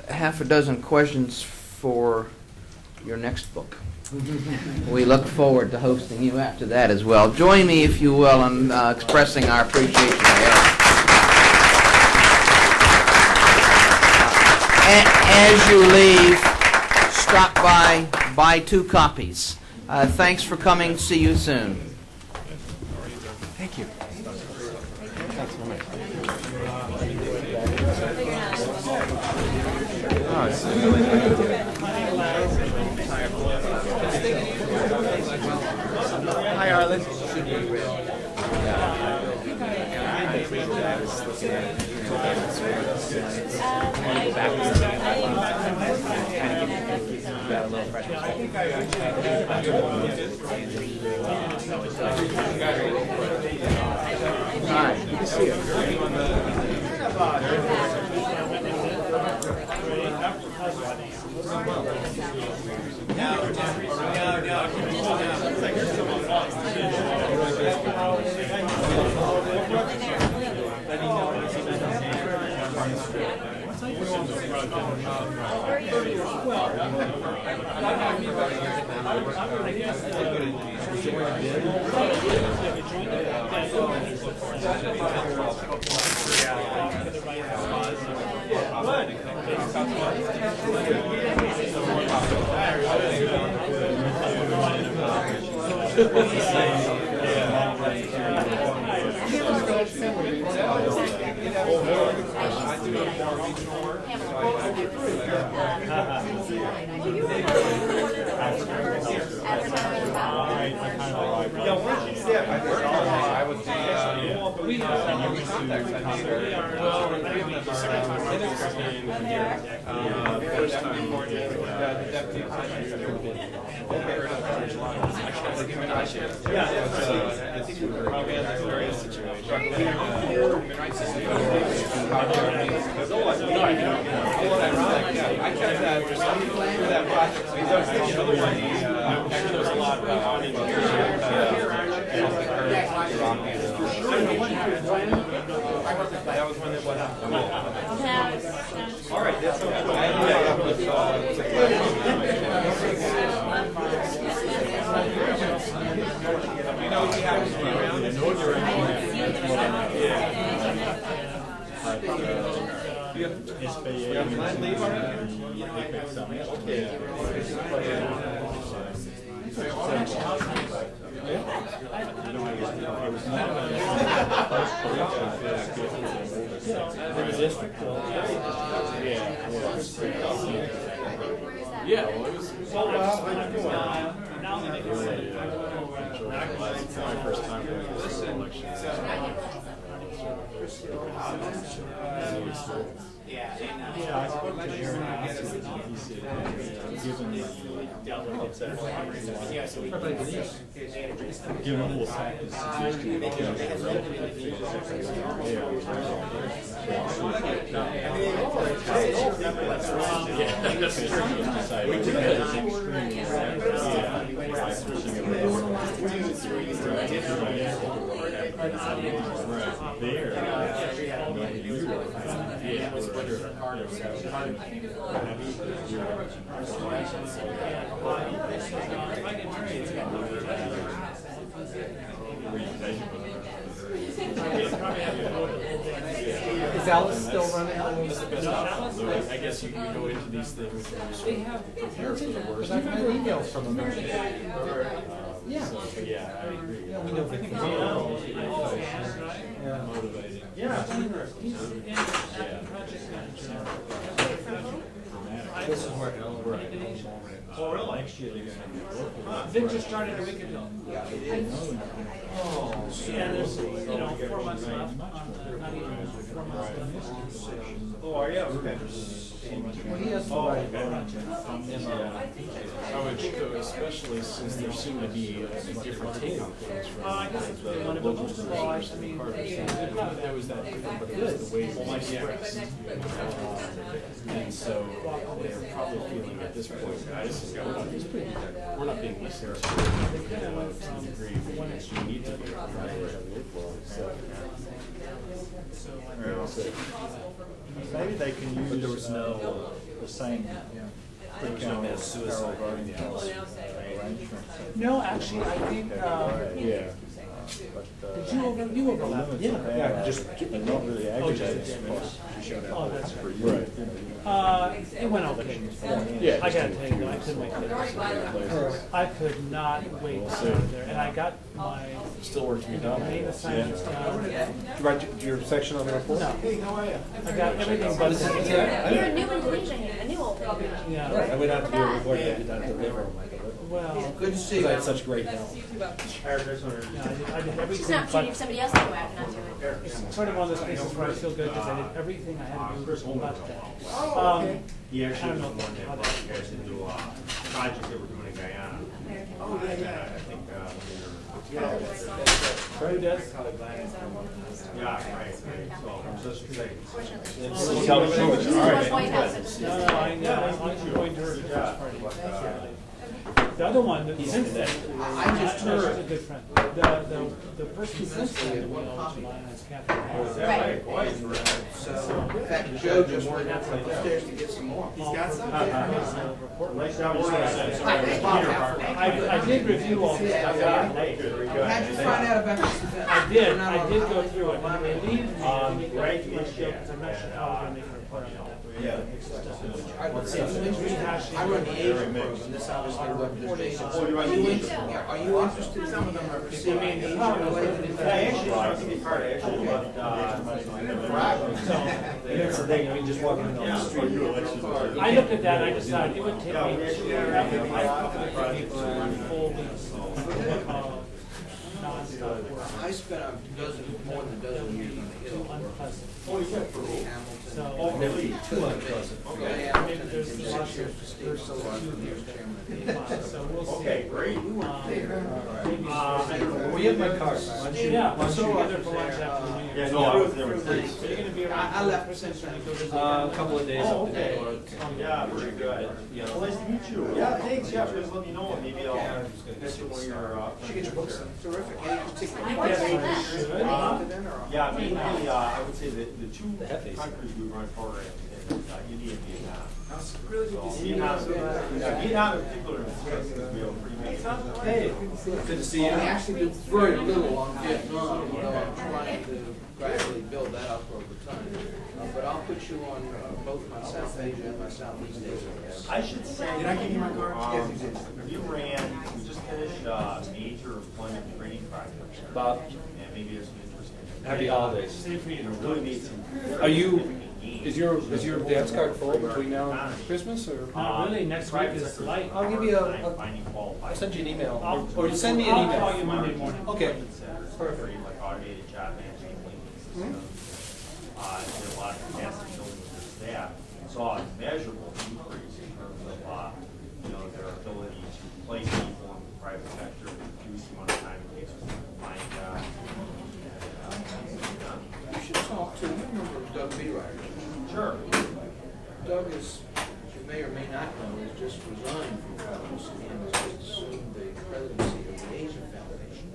half a dozen questions for your next book. We look forward to hosting you after that as well. Join me, if you will, in expressing our appreciation to Eric. As you leave, stop by, buy 2 copies. Thanks for coming. See you soon. Thank you. Thanks so much. Hi, Arlen. Hi, good to see you. Is Alice still running? I guess you can go into these things and sort of prepare for the worst. I've had emails from them. Yeah. So, yeah, I agree. Yeah, we know Vicky's motivating. Yeah. This is where we're at. Oh, really? Next year they're going to be working. Vic just started a week ago. Yeah, oh, yeah, there's, 4 months left. Not even 4 months. Oh, are you? Okay. Well, he has the right from him. I would go, especially since there seem to be a different take on things from the local versus the Carters. There was that different, but it was the way it was expressed. And so they're probably feeling at this point, we're not being listened to the degree we need to be. So maybe they can use the same No, actually, I think, did you overlap? Yeah, just not really agitating. Oh, that's right. It went okay. Yeah, I gotta tell you, though, I couldn't wait to get this. I could not wait to sit there, and I got my Still work to be done. main assignments done. Did you write your section on the report? No. I got everything but the. You're a new Indonesia here, a new old thing. Yeah. Right, I went out to do a report that did not deliver. Well, good to see you. I had such great help. Yeah, I did everything. She's not cheating if somebody else to go out and not do it. It's sort of one of those cases where I feel good because I did everything I had to do but that. He I actually don't know was the one that how brought you guys into a project that we're doing in Guyana. Oh, yeah. I think Who does? yeah, right. So I'm just excited. I'm going to her Christmas party. The other one, the I just heard. a good friend. The person who sent me is Catherine. So, in fact, Joe just went upstairs to get some more. He's got some. I did review all this stuff. How'd you find out about this event? I did go through it. And they leave me, because I'm not sure how I'm going to make a report on that. I run the Asian program. This obviously wasn't just Asian. Are you interested? Some of them are receiving Asian related. That's the thing, I mean, just walking down the street. I looked at that, I decided it would take me 2 full weeks of non-stop work. I spent more than a dozen years on the Hill. Unpleasant. So, maybe too unpleasant. Maybe there's lots of, so we'll see. Okay, great. We have my card. Yeah, we'll see you there for lunch after the meeting. Yeah, no, I was there. So you're gonna be around? I left essentially. A couple of days up okay. today. Yeah, very good. Well, nice to meet you. Yeah, thanks. Yeah, just let me know, and maybe I'll get you one of your. Should get your books. Terrific. Any particular? Yeah, mainly, I would say that the two countries we run programs in, India and Vietnam. Really good to see you. Vietnam in particular, because we have a pretty big. Hey, good to see you. I actually do very little on Vietnam, although I'm trying to gradually build that up over time. But I'll put you on both my South Asia and my Southeast Asia. I should say. Did I give you my card? Yes, you did. We just finished a major employment training project. Bob. And maybe it's interesting. Happy holidays. Same for you. Really made some. Are you? Is your dance card full between now and Christmas, or? Not really, next week is light. I'll give you I'll send you an email, or you send me an email. I'll call you Monday morning. Okay. Perfect. Like automated job management links. Did a lot of capacity building with their staff. Saw a measurable increase in terms of their ability to place people in the private sector, reduce the amount of time it takes them to find jobs. You should talk to, you remember Doug Beeryder? Sure. Doug is, as you may or may not know, has just resigned from Congress and has assumed the presidency of the Asia Foundation.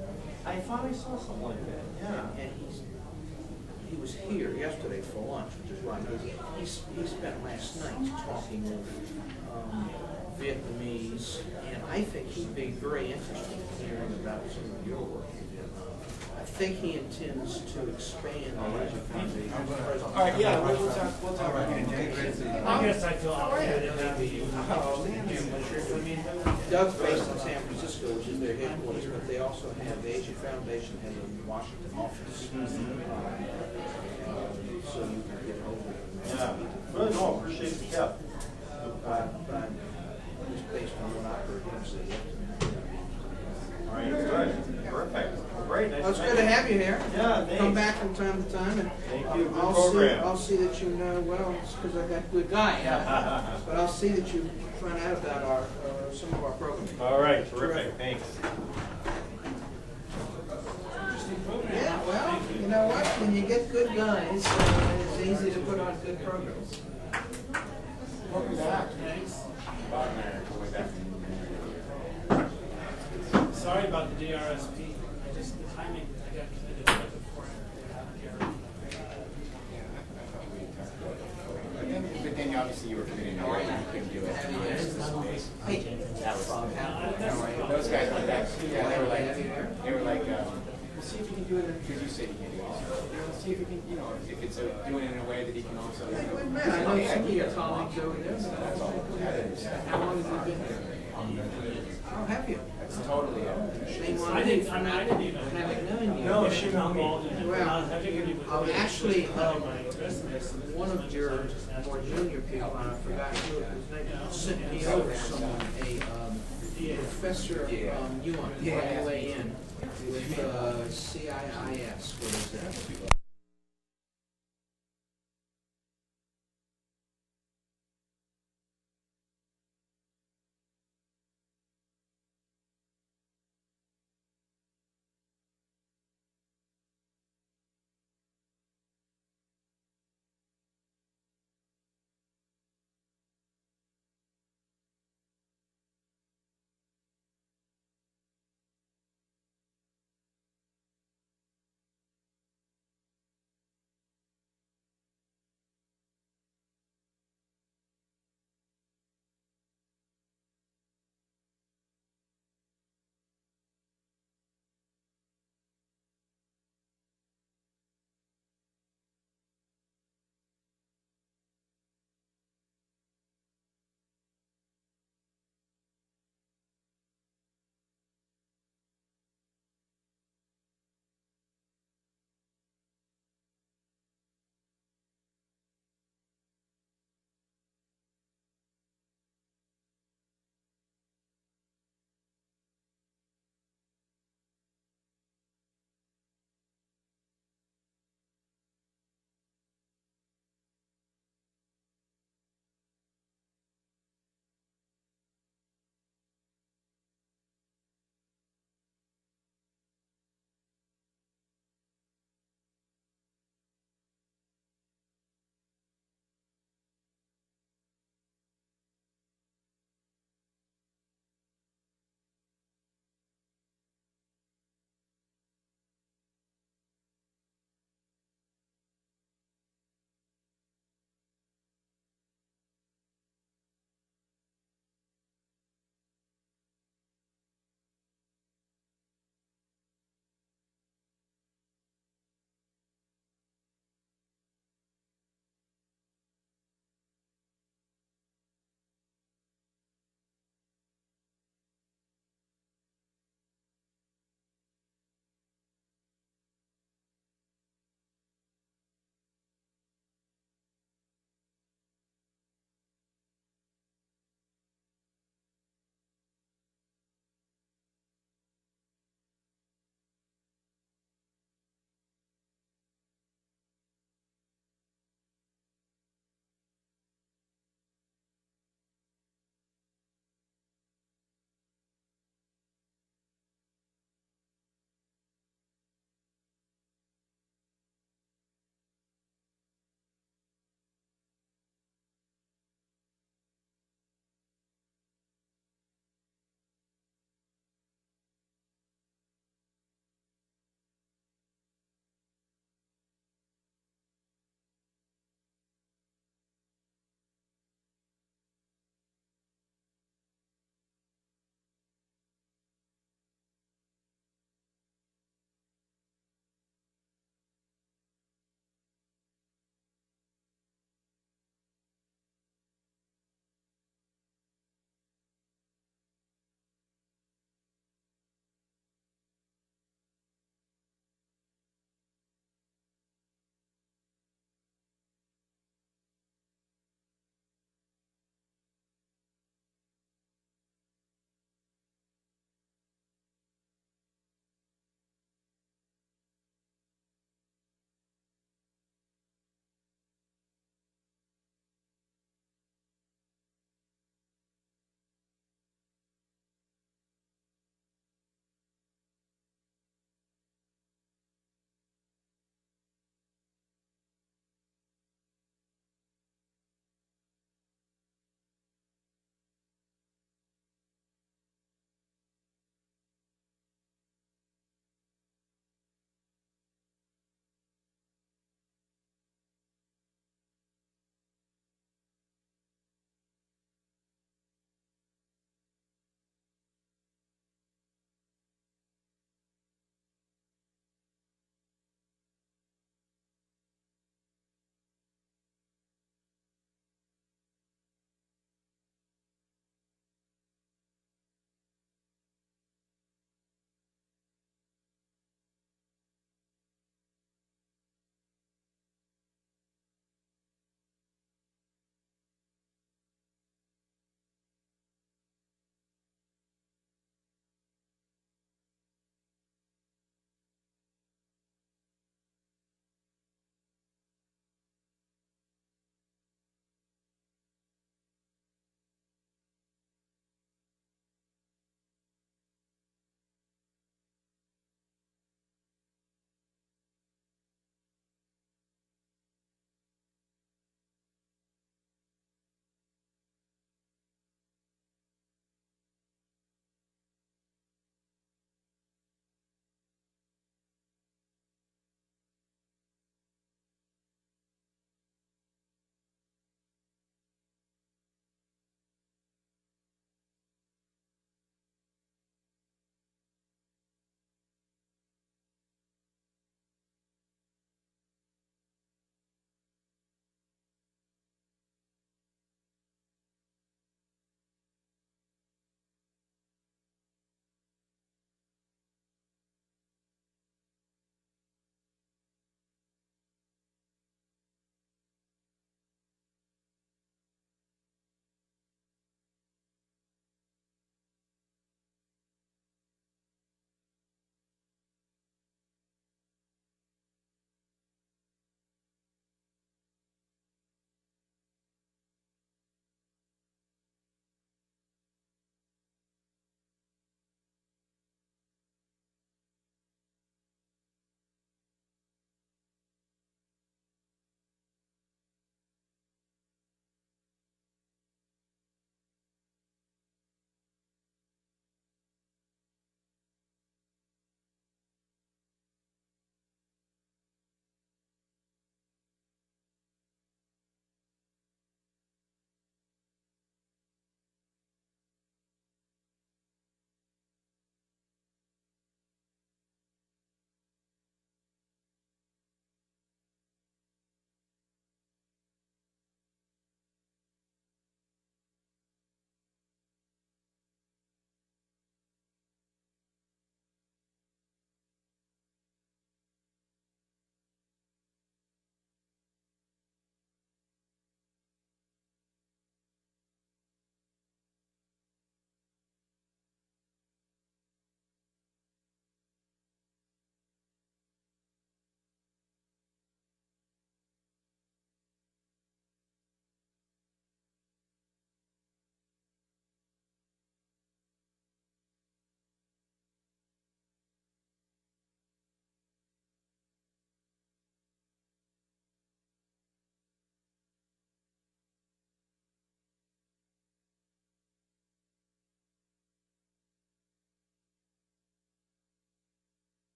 I thought I saw something like that, yeah. And he was here yesterday for lunch, which is why I know he spent last night talking with Vietnamese, and I think he'd be very interested in hearing about some of your work in Vietnam. I think he intends to expand the Asia Foundation. All right, yeah, we'll talk. I guess I feel obligated to you. Doug's based in San Francisco, which is their headquarters, but they also have, the Asia Foundation has a Washington office. So you can get over it. Yeah, really, no, appreciate the tip. But just based on what I heard him say. All right, good. Perfect. Great. Nice Well, it's good to have you here. Yeah, thanks. Come back from time to time, and thank you. Good I'll program. see that you know. Well, it's because I got good guy. But I'll see that you find out about some of our programs. All right, terrific. Thanks. Yeah, well, you know what? When you get good guys, it's easy to put on good programs. Welcome back. Thanks. Sorry about the DRSP. The timing, I got committed right before But then obviously you were Those guys went back. Yeah, they were like, see if you can do it because you said you can do it. See if you can, if it's doing it in a way that he can also. I know some of your colleagues over there. That's all. How long has it been there? How have you? That's totally it. I didn't even haven't known you. No, she not involved in it. Well, actually, one of your more junior people, and I forgot who it was, sent me over someone, a professor of UM, on the way in, with CIIS, what is that?